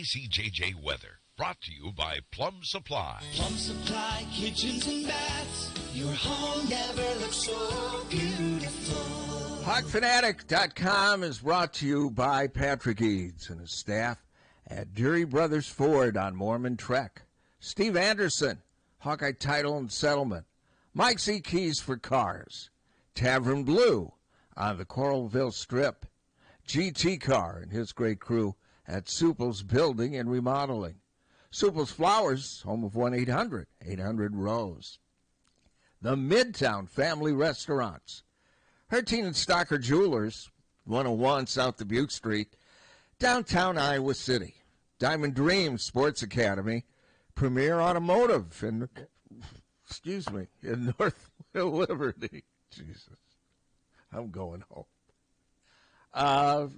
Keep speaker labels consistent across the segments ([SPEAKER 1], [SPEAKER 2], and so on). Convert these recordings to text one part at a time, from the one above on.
[SPEAKER 1] KCJJ weather. Brought to you by Plum Supply.
[SPEAKER 2] Plum Supply, kitchens and baths. Your home never looks so beautiful.
[SPEAKER 3] Hawkfanatic.com is brought to you by Patrick Eads and his staff at Deary Brothers Ford on Mormon Trek. Steve Anderson, Hawkeye Title and Settlement. Mike C. Keys for Cars. Tavern Blue on the Coralville Strip. GT Car and his great crew at Supple's Building and Remodeling. Supple's Flowers, home of 1-800-800-ROSE. The Midtown Family Restaurants. Harty and Stocker Jewelers, 101 South Dubuque Street, downtown Iowa City. Diamond Dreams Sports Academy. Premier Automotive in North Liberty. Jesus. I'm going home.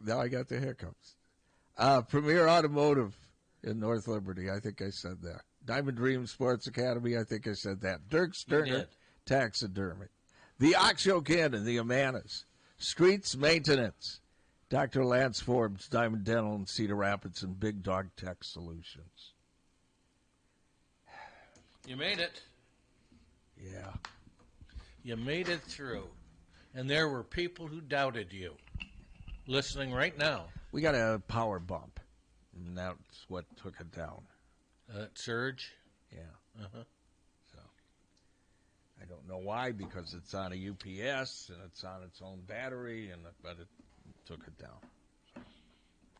[SPEAKER 3] Now I got the hiccups. Premier Automotive in North Liberty. I think I said that. Diamond Dream Sports Academy. I think I said that. Dirk Sterner Taxidermy. The Oxyoke Inn and the Amanas. Streets Maintenance. Dr. Lance Forbes, Diamond Dental in Cedar Rapids, and Big Dog Tech Solutions.
[SPEAKER 4] You made it.
[SPEAKER 3] Yeah.
[SPEAKER 4] You made it through. And there were people who doubted you. Listening right now.
[SPEAKER 3] We got a power bump, and that's what took it down.
[SPEAKER 4] Surge?
[SPEAKER 3] Yeah. Uh-huh. So, I don't know why, because it's on a UPS, and it's on its own battery, but it took it down.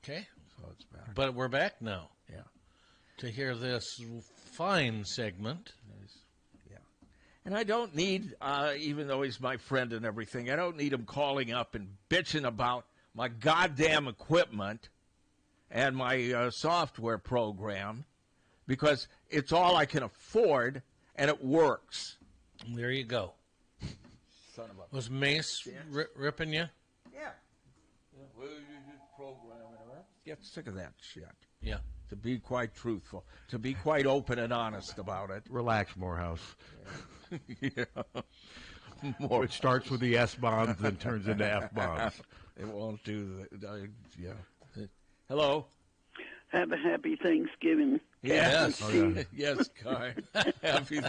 [SPEAKER 4] Okay.
[SPEAKER 3] So it's better.
[SPEAKER 4] But we're back now.
[SPEAKER 3] Yeah.
[SPEAKER 4] To hear this fine segment.
[SPEAKER 3] Yeah. And I don't need, even though he's my friend and everything, I don't need him calling up and bitching about my goddamn equipment and my software program, because it's all I can afford, and it works.
[SPEAKER 4] There you go.
[SPEAKER 3] Son of a...
[SPEAKER 4] Was Mace ripping you?
[SPEAKER 3] Yeah. Well, you just program it. Get sick of that shit.
[SPEAKER 4] Yeah.
[SPEAKER 3] To be quite truthful. To be quite open and honest about it.
[SPEAKER 5] Relax, Morehouse.
[SPEAKER 3] Yeah.
[SPEAKER 5] It starts with the S-bombs, then turns into F-bombs.
[SPEAKER 3] It won't do that. Yeah. Hello.
[SPEAKER 6] Have a happy Thanksgiving.
[SPEAKER 3] Yes.
[SPEAKER 5] Oh, yeah.
[SPEAKER 3] Yes, Kai. Happy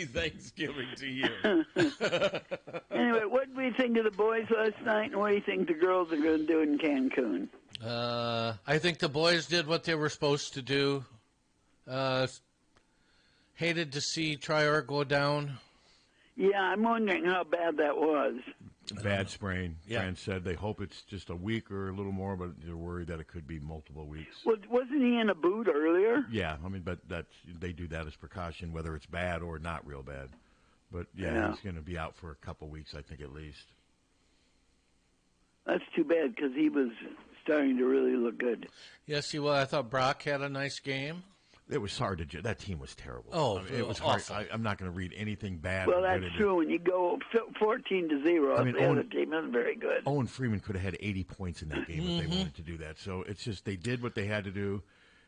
[SPEAKER 3] Thanksgiving to you.
[SPEAKER 6] Anyway, what did we think of the boys last night, and what do you think the girls are going to do in Cancun?
[SPEAKER 4] I think the boys did what they were supposed to do. Hated to see Trier go down.
[SPEAKER 6] Yeah, I'm wondering how bad that was.
[SPEAKER 5] Bad sprain.
[SPEAKER 4] Yeah.
[SPEAKER 5] Fran said they hope it's just a week or a little more, but they're worried that it could be multiple weeks.
[SPEAKER 6] Well, wasn't he in a boot earlier?
[SPEAKER 5] Yeah, I mean, but they do that as precaution, whether it's bad or not real bad. But, yeah. He's going to be out for a couple weeks, I think, at least.
[SPEAKER 6] That's too bad, because he was starting to really look good.
[SPEAKER 4] Yes, he was. I thought Brock had a nice game.
[SPEAKER 5] It was hard to judge. That team was terrible.
[SPEAKER 4] Oh,
[SPEAKER 5] I mean, it was
[SPEAKER 4] awful.
[SPEAKER 5] hard. I'm not going to read anything bad.
[SPEAKER 6] Well, that's true. When you go 14-0,
[SPEAKER 5] I mean,
[SPEAKER 6] the other team isn't very good.
[SPEAKER 5] Owen Freeman could have had 80 points in that game if they wanted to do that. So it's just they did what they had to do.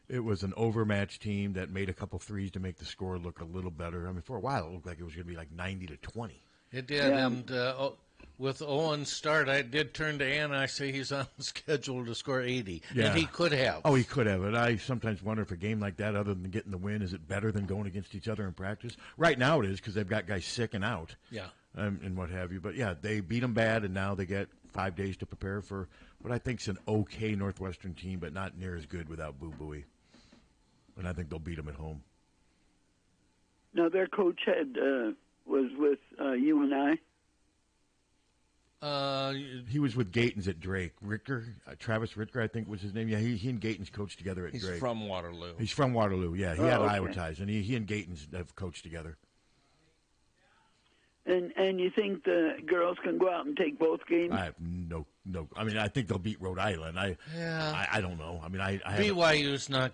[SPEAKER 5] It was an overmatched team that made a couple threes to make the score look a little better. I mean, for a while it looked like it was going to be like 90-20.
[SPEAKER 4] It did, yeah. And with Owen's start, I did turn to Ann and I say he's on schedule to score 80.
[SPEAKER 5] Yeah.
[SPEAKER 4] And he could have.
[SPEAKER 5] Oh, he could have. And I sometimes wonder if a game like that, other than getting the win, is it better than going against each other in practice? Right now it is, because they've got guys sick and out.
[SPEAKER 4] Yeah.
[SPEAKER 5] And what have you. But, yeah, they beat them bad, and now they get 5 days to prepare for what I think is an okay Northwestern team, but not near as good without Boo Booey. And I think they'll beat them at home.
[SPEAKER 6] Now, their coach was with you and I.
[SPEAKER 5] He was with Gatens at Drake. Travis Ricker, I think was his name. Yeah, he and Gatens coached together at Drake.
[SPEAKER 3] He's from Waterloo.
[SPEAKER 5] He's from Waterloo, yeah. He had Iowa ties, and he and Gatens have coached together.
[SPEAKER 6] And you think the girls can go out and take both games?
[SPEAKER 5] I have no. I mean, I think they'll beat Rhode Island. I don't know. I mean, I
[SPEAKER 4] BYU's not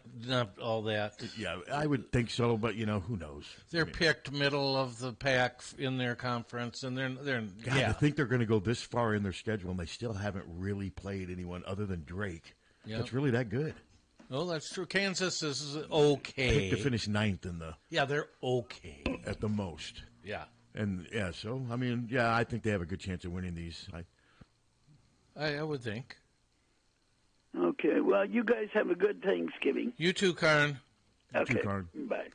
[SPEAKER 4] all that.
[SPEAKER 5] Yeah, I would think so, but who knows?
[SPEAKER 4] They're picked middle of the pack in their conference, and they're
[SPEAKER 5] God, to think they're going to go this far in their schedule, and they still haven't really played anyone other than Drake. Yep. That's really that good.
[SPEAKER 4] Oh, that's true. Kansas is okay.
[SPEAKER 5] Picked to finish 9th in the.
[SPEAKER 4] Yeah, they're okay
[SPEAKER 5] at the most.
[SPEAKER 4] Yeah.
[SPEAKER 5] And, so, I mean, I think they have a good chance of winning these.
[SPEAKER 4] I would think.
[SPEAKER 6] Okay. Well, you guys have a good Thanksgiving.
[SPEAKER 4] You too, Karen.
[SPEAKER 6] Okay.
[SPEAKER 5] Karen.
[SPEAKER 6] Bye.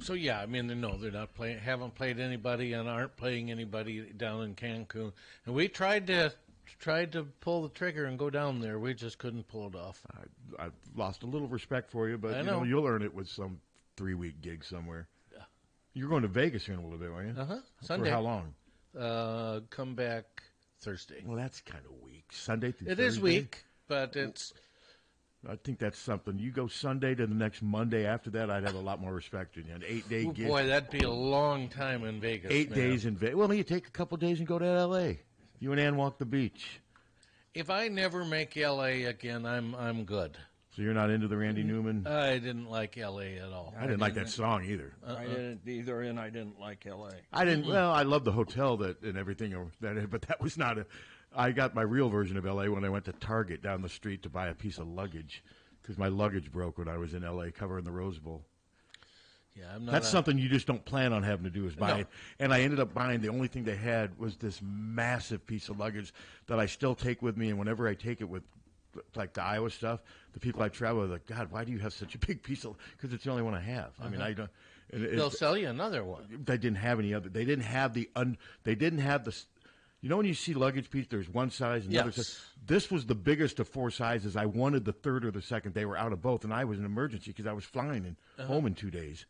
[SPEAKER 4] So yeah, I mean, no, they're not playing. Haven't played anybody, and aren't playing anybody down in Cancun. And we tried to pull the trigger and go down there. We just couldn't pull it off.
[SPEAKER 5] I've lost a little respect for you, but
[SPEAKER 4] I know.
[SPEAKER 5] you'll earn it with some 3-week gig somewhere. Yeah. You're going to Vegas here in a little bit, aren't you?
[SPEAKER 4] Sunday.
[SPEAKER 5] For how long?
[SPEAKER 4] Come back Thursday.
[SPEAKER 5] Well, that's kind of weak. Sunday through
[SPEAKER 4] It
[SPEAKER 5] Thursday?
[SPEAKER 4] is weak, but it's.
[SPEAKER 5] I think that's something. You go Sunday to the next Monday after that, I'd have a lot more respect in you. An 8-day gig.
[SPEAKER 4] Boy, that'd be a long time in Vegas.
[SPEAKER 5] 8
[SPEAKER 4] man.
[SPEAKER 5] days in Vegas. Well, you take a couple days and go to L.A. You and Ann walk the beach.
[SPEAKER 4] If I never make L.A. again, I'm good.
[SPEAKER 5] So you're not into the Randy Newman?
[SPEAKER 4] I didn't like L.A. at all.
[SPEAKER 5] I didn't like that song either.
[SPEAKER 3] I didn't either, and I didn't like L.A.
[SPEAKER 5] I didn't. Well, I love the hotel and everything, but that was not a. I got my real version of L.A. when I went to Target down the street to buy a piece of luggage because my luggage broke when I was in L.A. covering the Rose Bowl.
[SPEAKER 4] Yeah, I'm not.
[SPEAKER 5] That's something you just don't plan on having to do is buy
[SPEAKER 4] No.
[SPEAKER 5] it. And I ended up buying, the only thing they had was this massive piece of luggage that I still take with me. And whenever I take it with, like the Iowa stuff, the people I travel with are like, God, why do you have such a big piece of, because it's the only one I have. I mean, I don't.
[SPEAKER 4] They'll sell you another one.
[SPEAKER 5] They didn't have any other. They didn't have they didn't have the. You know when you see luggage piece, there's one size and the other size. This was the biggest of 4 sizes. I wanted the third or the second. They were out of both, and I was in emergency because I was flying home in 2 days.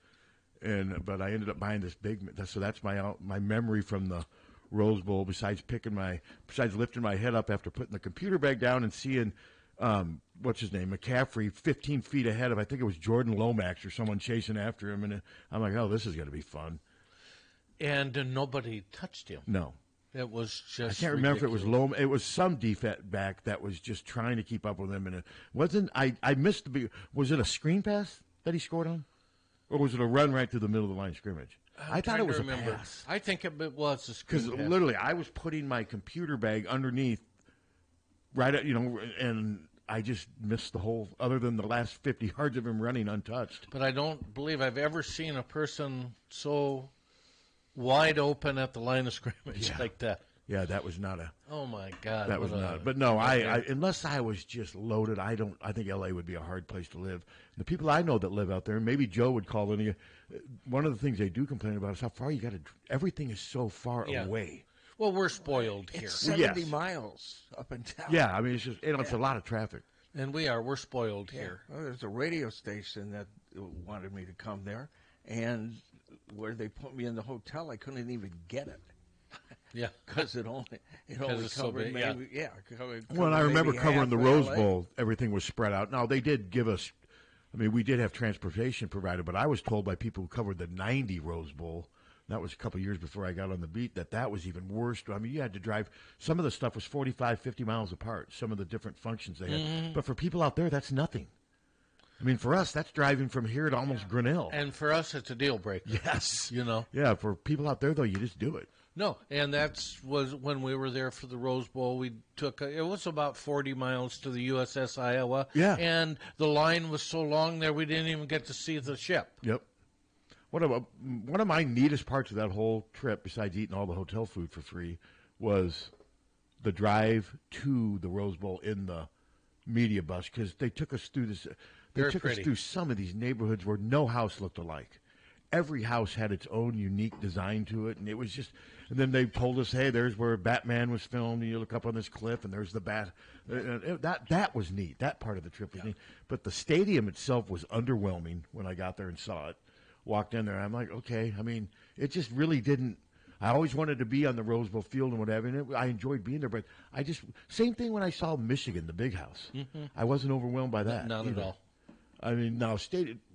[SPEAKER 5] But I ended up buying this big. So that's my memory from the Rose Bowl. Besides lifting my head up after putting the computer bag down and seeing what's his name, McCaffrey, 15 feet ahead of, I think it was Jordan Lomax or someone chasing after him, and I'm like, oh, this is going to be fun.
[SPEAKER 4] And nobody touched him.
[SPEAKER 5] No.
[SPEAKER 4] It was just.
[SPEAKER 5] I can't remember if it was Loma. It was some defense back that was just trying to keep up with him, and it wasn't. I missed the big. Was it a screen pass that he scored on, or was it a run right through the middle of the line of scrimmage? I thought it was a pass.
[SPEAKER 4] I think it was a screen
[SPEAKER 5] Because
[SPEAKER 4] pass.
[SPEAKER 5] literally, I was putting my computer bag underneath, right at, and I just missed the whole. Other than the last 50 yards of him running untouched.
[SPEAKER 4] But I don't believe I've ever seen a person so wide open at the line of scrimmage like that.
[SPEAKER 5] Yeah, that was not a.
[SPEAKER 4] Oh my God,
[SPEAKER 5] that was not. But no, I unless I was just loaded, I think L.A. would be a hard place to live. The people I know that live out there, maybe Joe would call in. One of the things they do complain about is how far you got to. Everything is so far away.
[SPEAKER 4] Well, we're spoiled here,
[SPEAKER 3] It's 70 miles up and down.
[SPEAKER 5] Yeah, I mean it's just it's a lot of traffic.
[SPEAKER 4] and we're spoiled here.
[SPEAKER 3] Well, there's a radio station that wanted me to come there, and where they put me in the hotel, I couldn't even get it.
[SPEAKER 4] Yeah,
[SPEAKER 3] Because it only
[SPEAKER 4] it's so
[SPEAKER 3] covered
[SPEAKER 4] big,
[SPEAKER 3] maybe
[SPEAKER 5] Well, I remember
[SPEAKER 3] maybe
[SPEAKER 5] covering the
[SPEAKER 3] half
[SPEAKER 5] Rose
[SPEAKER 3] LA.
[SPEAKER 5] Bowl. Everything was spread out. Now, they did give us, I mean, we did have transportation provided, but I was told by people who covered the 90 Rose Bowl, that was a couple of years before I got on the beat, that was even worse. I mean, you had to drive, some of the stuff was 45, 50 miles apart, some of the different functions they had.
[SPEAKER 4] Mm-hmm.
[SPEAKER 5] But for people out there, that's nothing. I mean, for us, that's driving from here to almost Grinnell.
[SPEAKER 4] and for us, it's a deal breaker.
[SPEAKER 5] Yes.
[SPEAKER 4] You know.
[SPEAKER 5] Yeah, for people out there, though, you just do it.
[SPEAKER 4] No, and was when we were there for the Rose Bowl. We took it was about 40 miles to the USS Iowa.
[SPEAKER 5] Yeah.
[SPEAKER 4] And the line was so long there we didn't even get to see the ship.
[SPEAKER 5] Yep. One of my neatest parts of that whole trip, besides eating all the hotel food for free, was the drive to the Rose Bowl in the media bus, because they took us through this. They
[SPEAKER 4] Very
[SPEAKER 5] took
[SPEAKER 4] pretty.
[SPEAKER 5] us through some of these neighborhoods where no house looked alike. Every house had its own unique design to it, and it was just. And then they told us, "Hey, there's where Batman was filmed. And you look up on this cliff, and there's the bat." That was neat. That part of the trip was neat. But the stadium itself was underwhelming when I got there and saw it. Walked in there, I'm like, okay. I mean, it just really didn't. I always wanted to be on the Rose Bowl field and whatever, and I enjoyed being there. But I just same thing when I saw Michigan, the big house. Mm-hmm. I wasn't overwhelmed by that.
[SPEAKER 4] Not
[SPEAKER 5] either.
[SPEAKER 4] at all.
[SPEAKER 5] I mean, now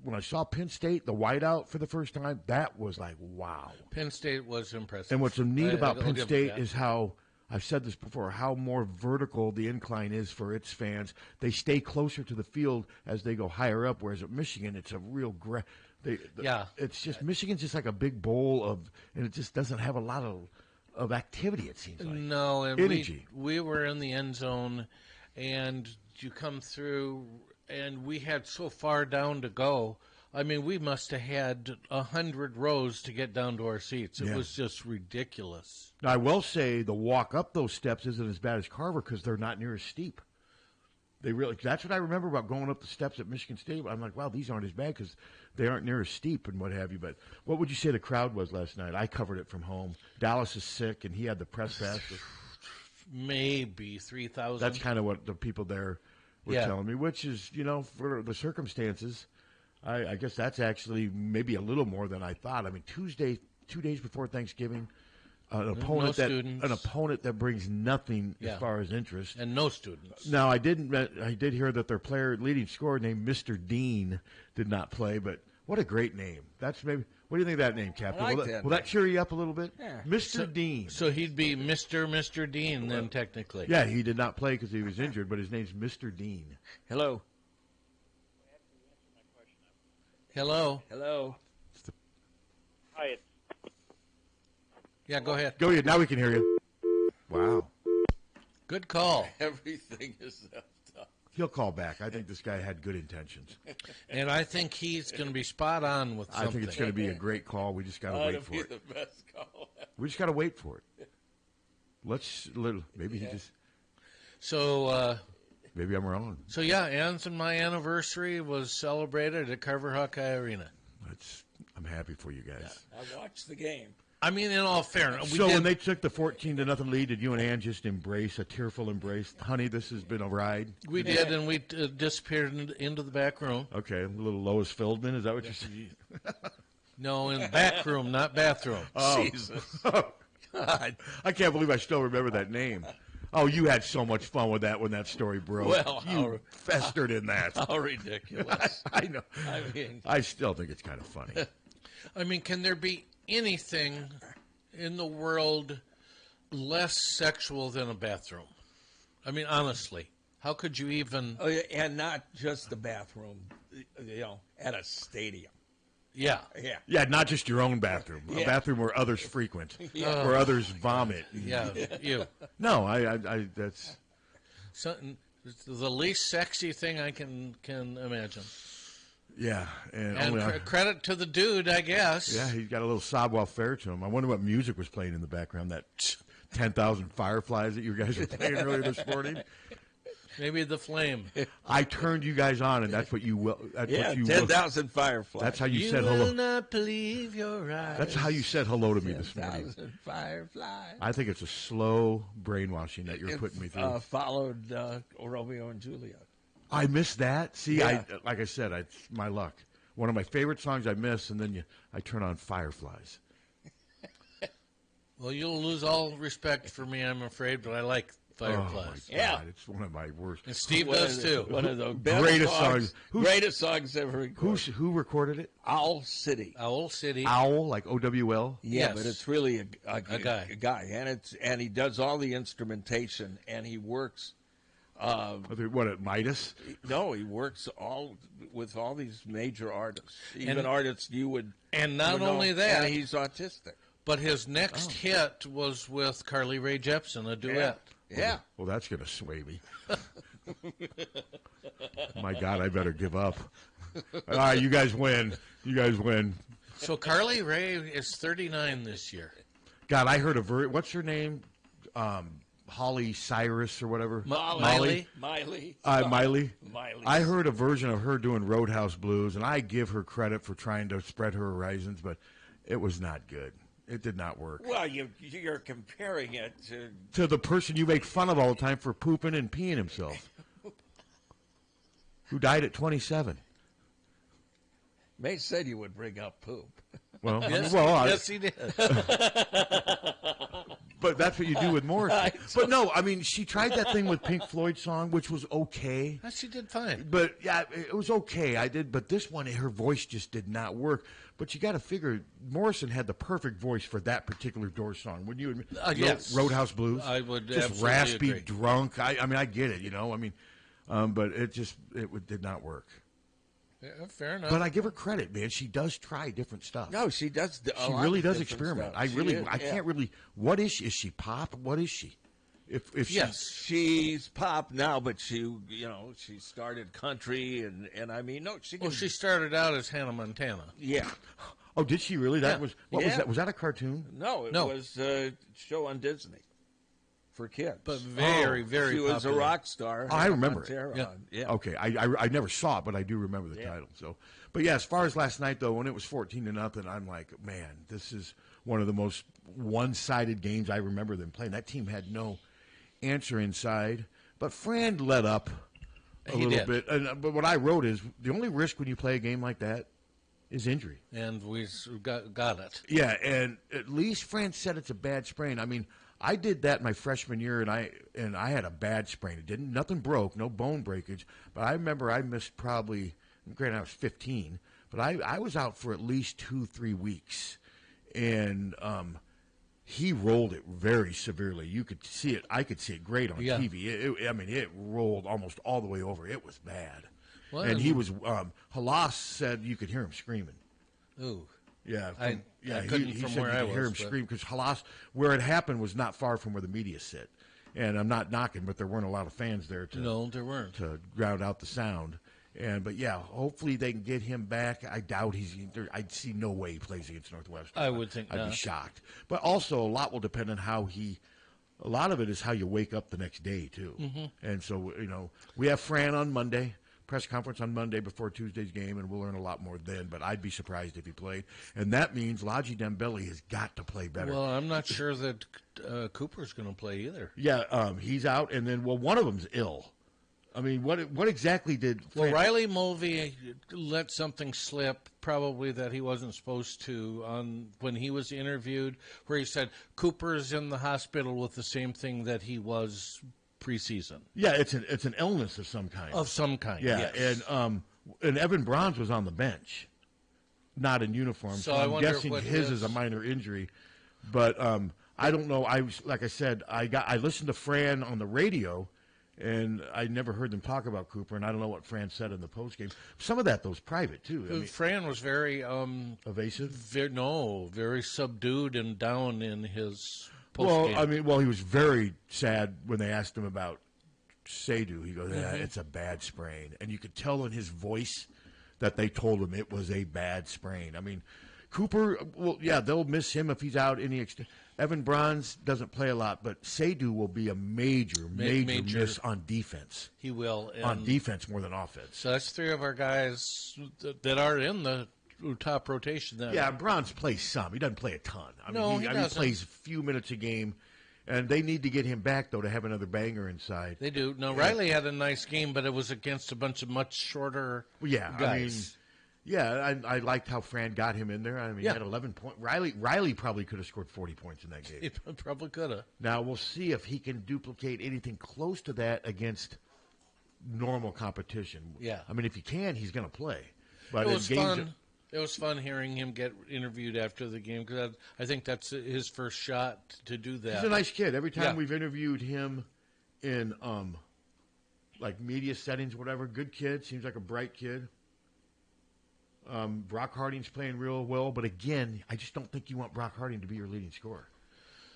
[SPEAKER 5] when I saw Penn State, the whiteout for the first time, that was like, wow.
[SPEAKER 4] Penn State was impressive.
[SPEAKER 5] And what's so neat about
[SPEAKER 4] I'll
[SPEAKER 5] Penn
[SPEAKER 4] give
[SPEAKER 5] State
[SPEAKER 4] them that.
[SPEAKER 5] is how, I've said this before, how more vertical the incline is for its fans. They stay closer to the field as they go higher up, whereas at Michigan, it's a real it's just, Michigan's just like a big bowl and it just doesn't have a lot of activity, it seems like.
[SPEAKER 4] No, and
[SPEAKER 5] energy.
[SPEAKER 4] We were in the end zone, and you come through, and we had so far down to go. I mean, we must have had 100 rows to get down to our seats. It was just ridiculous.
[SPEAKER 5] Now, I will say the walk up those steps isn't as bad as Carver because they're not near as steep. They really. That's what I remember about going up the steps at Michigan State. I'm like, wow, these aren't as bad because they aren't near as steep and what have you. But what would you say the crowd was last night? I covered it from home. Dallas is sick, and he had the press pass.
[SPEAKER 4] Maybe 3,000.
[SPEAKER 5] That's kind of what the people there were telling me, which is, for the circumstances, I guess that's actually maybe a little more than I thought. I mean, Tuesday, 2 days before Thanksgiving, an opponent that brings nothing as far as interest,
[SPEAKER 4] and no students.
[SPEAKER 5] Now, I did hear that their leading scorer named Mr. Dean did not play, but what a great name! That's maybe. What do you think of that name, Captain? Will that cheer you up a little bit?
[SPEAKER 3] Yeah.
[SPEAKER 5] Mr. Dean.
[SPEAKER 4] So he'd be Mr. Dean then, technically.
[SPEAKER 5] Yeah, he did not play because he was injured, but his name's Mr. Dean.
[SPEAKER 3] Hello.
[SPEAKER 4] Hello.
[SPEAKER 3] Hello.
[SPEAKER 7] Hi.
[SPEAKER 4] Yeah, go ahead.
[SPEAKER 5] Go ahead. Now we can hear you. Wow.
[SPEAKER 4] Good call.
[SPEAKER 3] Everything is up.
[SPEAKER 5] He'll call back. I think this guy had good intentions.
[SPEAKER 4] And I think he's going to be spot on with something.
[SPEAKER 5] I think it's going to be a great call. We just got to wait for it.
[SPEAKER 3] The best call.
[SPEAKER 5] We just got to wait for it. Maybe he just.
[SPEAKER 4] So.
[SPEAKER 5] Maybe I'm wrong.
[SPEAKER 4] So, Ann's and my anniversary was celebrated at Carver Hawkeye Arena.
[SPEAKER 5] I'm happy for you guys.
[SPEAKER 3] I watched the game.
[SPEAKER 4] I mean, in all fairness.
[SPEAKER 5] When they took the 14-0 lead, did you and Ann just embrace a tearful embrace? Honey, this has been a ride.
[SPEAKER 4] We did, and we disappeared into the back room.
[SPEAKER 5] Okay, a little Lois Feldman, is that what you're saying?
[SPEAKER 4] No, in the back room, not bathroom.
[SPEAKER 5] Oh.
[SPEAKER 3] Jesus.
[SPEAKER 5] God. I can't believe I still remember that name. Oh, you had so much fun with that when that story broke.
[SPEAKER 3] Well,
[SPEAKER 5] you festered in that.
[SPEAKER 3] How ridiculous.
[SPEAKER 5] I know.
[SPEAKER 3] I mean,
[SPEAKER 5] I still think it's kind of funny.
[SPEAKER 4] I mean, can there be anything in the world less sexual than a bathroom? I mean, honestly, how could you even...
[SPEAKER 3] Oh, yeah, and not just the bathroom, at a stadium.
[SPEAKER 4] Yeah.
[SPEAKER 5] Yeah, not just your own bathroom.
[SPEAKER 3] Yeah.
[SPEAKER 5] A bathroom where others frequent, where others vomit.
[SPEAKER 4] Yeah, you.
[SPEAKER 5] No, I that's...
[SPEAKER 4] Something, the least sexy thing I can imagine.
[SPEAKER 5] Yeah.
[SPEAKER 4] And credit to the dude, I guess.
[SPEAKER 5] Yeah, he's got a little Sobwell fare to him. I wonder what music was playing in the background, that 10,000 Fireflies that you guys were playing earlier this morning.
[SPEAKER 4] Maybe the flame.
[SPEAKER 5] I turned you guys on, and that's what you will. That's what you
[SPEAKER 3] 10,000 Fireflies.
[SPEAKER 5] That's how you said
[SPEAKER 4] You
[SPEAKER 5] hello.
[SPEAKER 4] will not believe your eyes.
[SPEAKER 5] That's how you said hello to me this morning.
[SPEAKER 3] 10,000 Fireflies.
[SPEAKER 5] I think it's a slow brainwashing that you're putting me through.
[SPEAKER 3] Followed Romeo and Juliet.
[SPEAKER 5] I missed that. See,
[SPEAKER 3] Yeah.
[SPEAKER 5] like I said, it's my luck. One of my favorite songs I miss, and then I turn on Fireflies.
[SPEAKER 4] Well, you'll lose all respect for me, I'm afraid, but I like Fireflies.
[SPEAKER 5] Oh, my God. It's one of my worst.
[SPEAKER 4] And Steve does, too.
[SPEAKER 3] One of the
[SPEAKER 5] Greatest songs.
[SPEAKER 3] Greatest songs ever recorded.
[SPEAKER 5] Who recorded it?
[SPEAKER 3] Owl City.
[SPEAKER 4] Owl City.
[SPEAKER 5] Owl, like OWL?
[SPEAKER 3] Yeah,
[SPEAKER 4] Yes.
[SPEAKER 3] but it's really a
[SPEAKER 4] guy.
[SPEAKER 3] and he does all the instrumentation, and he works.
[SPEAKER 5] What, at Midas?
[SPEAKER 3] No, he works with all these major artists, even artists you would.
[SPEAKER 4] And not
[SPEAKER 3] know,
[SPEAKER 4] only that,
[SPEAKER 3] and he's autistic.
[SPEAKER 4] but his next hit was with Carly Rae Jepsen, a duet.
[SPEAKER 3] Yeah.
[SPEAKER 5] Well, that's going to sway me. My God, I better give up. All right, you guys win. You guys win.
[SPEAKER 4] So Carly Rae is 39 this year.
[SPEAKER 5] God, I heard what's her name? Holly Cyrus or whatever.
[SPEAKER 4] Miley.
[SPEAKER 3] Miley.
[SPEAKER 5] Miley.
[SPEAKER 3] Miley.
[SPEAKER 5] I heard a version of her doing Roadhouse Blues, and I give her credit for trying to spread her horizons, but it was not good. It did not work.
[SPEAKER 3] Well, you're comparing it
[SPEAKER 5] To the person you make fun of all the time for pooping and peeing himself, who died at 27.
[SPEAKER 3] May said you would bring up poop.
[SPEAKER 5] Well,
[SPEAKER 4] Yes, he did.
[SPEAKER 5] But that's what you do with Morrison. But no, I mean, she tried that thing with Pink Floyd's song, which was okay.
[SPEAKER 4] She did fine.
[SPEAKER 5] But yeah, it was okay. But this one, her voice just did not work. But you got to figure Morrison had the perfect voice for that particular Doors song. Wouldn't you admit?
[SPEAKER 4] Yes.
[SPEAKER 5] Roadhouse Blues.
[SPEAKER 4] I would
[SPEAKER 5] just
[SPEAKER 4] absolutely
[SPEAKER 5] raspy,
[SPEAKER 4] agree.
[SPEAKER 5] drunk. I mean, I get it. But it did not work.
[SPEAKER 4] Yeah, fair enough.
[SPEAKER 5] But I give her credit, man. She does try different stuff.
[SPEAKER 3] No, she does.
[SPEAKER 5] She really does experiment.
[SPEAKER 3] Stuff.
[SPEAKER 5] I can't really. What is she? Is she pop? What is she? If
[SPEAKER 4] Yes.
[SPEAKER 3] She's pop now, but she started country, and I mean, no, she.
[SPEAKER 4] Well, she started out as Hannah Montana.
[SPEAKER 3] Yeah.
[SPEAKER 5] Oh, did she really? That
[SPEAKER 4] Yeah.
[SPEAKER 5] was what was that? Was that a cartoon?
[SPEAKER 3] No, it
[SPEAKER 4] No.
[SPEAKER 3] was a show on Disney. for kids.
[SPEAKER 4] But very, very
[SPEAKER 3] She was
[SPEAKER 4] popular.
[SPEAKER 3] a rock star.
[SPEAKER 5] I remember it.
[SPEAKER 3] Montero. Yeah.
[SPEAKER 5] Okay, I never saw it, but I do remember the title. So, but yeah, as far as last night though, when it was 14-0, I'm like, man, this is one of the most one-sided games I remember them playing. That team had no answer inside, but Fran let up a little bit. But what I wrote is the only risk when you play a game like that is injury.
[SPEAKER 4] And we got it.
[SPEAKER 5] Yeah, and at least Fran said it's a bad sprain. I mean, I did that my freshman year, and I had a bad sprain. Nothing broke, no bone breakage. But I remember I missed probably, granted I was 15, but I was out for at least 2-3 weeks, and he rolled it very severely. You could see it. I could see it great on TV. It rolled almost all the way over. It was bad.
[SPEAKER 4] Well,
[SPEAKER 5] and he was. Halas said you could hear him screaming.
[SPEAKER 4] Ooh.
[SPEAKER 5] Yeah,
[SPEAKER 4] I couldn't
[SPEAKER 5] he
[SPEAKER 4] from
[SPEAKER 5] said
[SPEAKER 4] where
[SPEAKER 5] you
[SPEAKER 4] I
[SPEAKER 5] could hear him
[SPEAKER 4] was, but-
[SPEAKER 5] scream because Halas, where it happened, was not far from where the media sit. And I'm not knocking, but there weren't a lot of fans there
[SPEAKER 4] No, there weren't.
[SPEAKER 5] to drown out the sound. But yeah, hopefully they can get him back. I doubt I'd see no way he plays against Northwestern.
[SPEAKER 4] I would think
[SPEAKER 5] I'd
[SPEAKER 4] not.
[SPEAKER 5] be shocked. But also a lot will depend on how a lot of it is how you wake up the next day too.
[SPEAKER 4] Mm-hmm.
[SPEAKER 5] And so we have Fran on Monday. Press conference on Monday before Tuesday's game, and we'll learn a lot more then. But I'd be surprised if he played, and that means Laji Dembele has got to play better.
[SPEAKER 4] Well, I'm not sure that Cooper's going to play either.
[SPEAKER 5] Yeah, he's out, and then one of them's ill. I mean, what exactly did?
[SPEAKER 4] Well, Riley Mulvey let something slip, probably that he wasn't supposed to, on when he was interviewed, where he said Cooper's in the hospital with the same thing that he was preseason.
[SPEAKER 5] Yeah, it's an illness of some kind.
[SPEAKER 4] Of some kind.
[SPEAKER 5] Yeah,
[SPEAKER 4] yes.
[SPEAKER 5] and Evan Bronze was on the bench, not in uniform.
[SPEAKER 4] So
[SPEAKER 5] I'm
[SPEAKER 4] I wonder
[SPEAKER 5] guessing
[SPEAKER 4] what
[SPEAKER 5] his is a minor injury, but I don't know. Like I said, I listened to Fran on the radio, and I never heard them talk about Cooper, and I don't know what Fran said in the postgame. Some of that though was private too. I mean,
[SPEAKER 4] Fran was very
[SPEAKER 5] evasive.
[SPEAKER 4] Very subdued and down in his
[SPEAKER 5] Well,
[SPEAKER 4] postgame.
[SPEAKER 5] he was very sad when they asked him about Seydu. He goes, "Yeah, it's a bad sprain," and you could tell in his voice that they told him it was a bad sprain. I mean, Cooper, well, yeah, they'll miss him if he's out any extent. Evan Bronze doesn't play a lot, but Seydu will be a major miss on defense.
[SPEAKER 4] He will.
[SPEAKER 5] On defense more than offense.
[SPEAKER 4] So that's three of our guys that are in the top rotation.
[SPEAKER 5] Yeah, Bronze plays some. He doesn't play a ton. I mean,
[SPEAKER 4] No, he
[SPEAKER 5] he
[SPEAKER 4] doesn't.
[SPEAKER 5] plays a few minutes a game, and they need to get him back, though, to have another banger inside.
[SPEAKER 4] They do. Now, Riley had a nice game, but it was against a bunch of much shorter guys.
[SPEAKER 5] I liked how Fran got him in there. I mean, he had 11 points. Riley probably could have scored 40 points in that game.
[SPEAKER 4] He probably could have.
[SPEAKER 5] Now, we'll see if he can duplicate anything close to that against normal competition.
[SPEAKER 4] Yeah.
[SPEAKER 5] I mean, if he can, he's going to play. But
[SPEAKER 4] It was
[SPEAKER 5] in games
[SPEAKER 4] fun. It was fun hearing him get interviewed after the game because I think that's his first shot to do that.
[SPEAKER 5] He's a nice kid. Every time
[SPEAKER 4] Yeah.
[SPEAKER 5] we've interviewed him in like media settings, whatever, good kid. Seems like a bright kid. Brock Harding's playing real well, but again, I just don't think you want Brock Harding to be your leading scorer.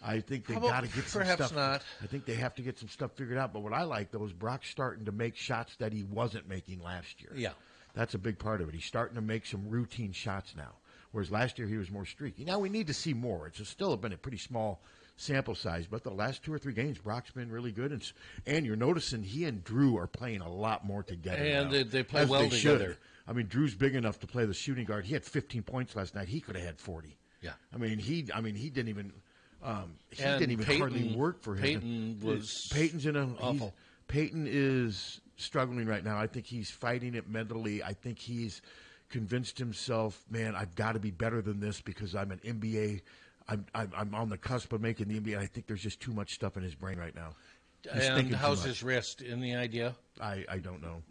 [SPEAKER 5] I think they got to get some
[SPEAKER 4] perhaps
[SPEAKER 5] stuff.
[SPEAKER 4] not.
[SPEAKER 5] I think they have to get some stuff figured out. But what I like though is Brock's starting to make shots that he wasn't making last year.
[SPEAKER 4] Yeah.
[SPEAKER 5] That's a big part of it. He's starting to make some routine shots now, whereas last year he was more streaky. Now we need to see more. It's still been a pretty small sample size, but the last 2 or 3 games, Brock's been really good. And you're noticing he and Drew are playing a lot more together
[SPEAKER 4] And
[SPEAKER 5] now,
[SPEAKER 4] they play
[SPEAKER 5] as
[SPEAKER 4] well
[SPEAKER 5] they should.
[SPEAKER 4] together.
[SPEAKER 5] I mean, Drew's big enough to play the shooting guard. He had 15 points last night. He could have had 40.
[SPEAKER 4] Yeah.
[SPEAKER 5] I mean, he didn't even
[SPEAKER 4] And
[SPEAKER 5] hardly work for him.
[SPEAKER 4] Peyton was
[SPEAKER 5] Peyton's in a
[SPEAKER 4] awful.
[SPEAKER 5] Peyton is struggling right now. I think he's fighting it mentally. I think he's convinced himself, man, I've got to be better than this because I'm an NBA. I'm on the cusp of making the NBA. I think there's just too much stuff in his brain right now. He's
[SPEAKER 4] And
[SPEAKER 5] thinking too
[SPEAKER 4] how's
[SPEAKER 5] much.
[SPEAKER 4] his wrist? Any idea?
[SPEAKER 5] I don't know.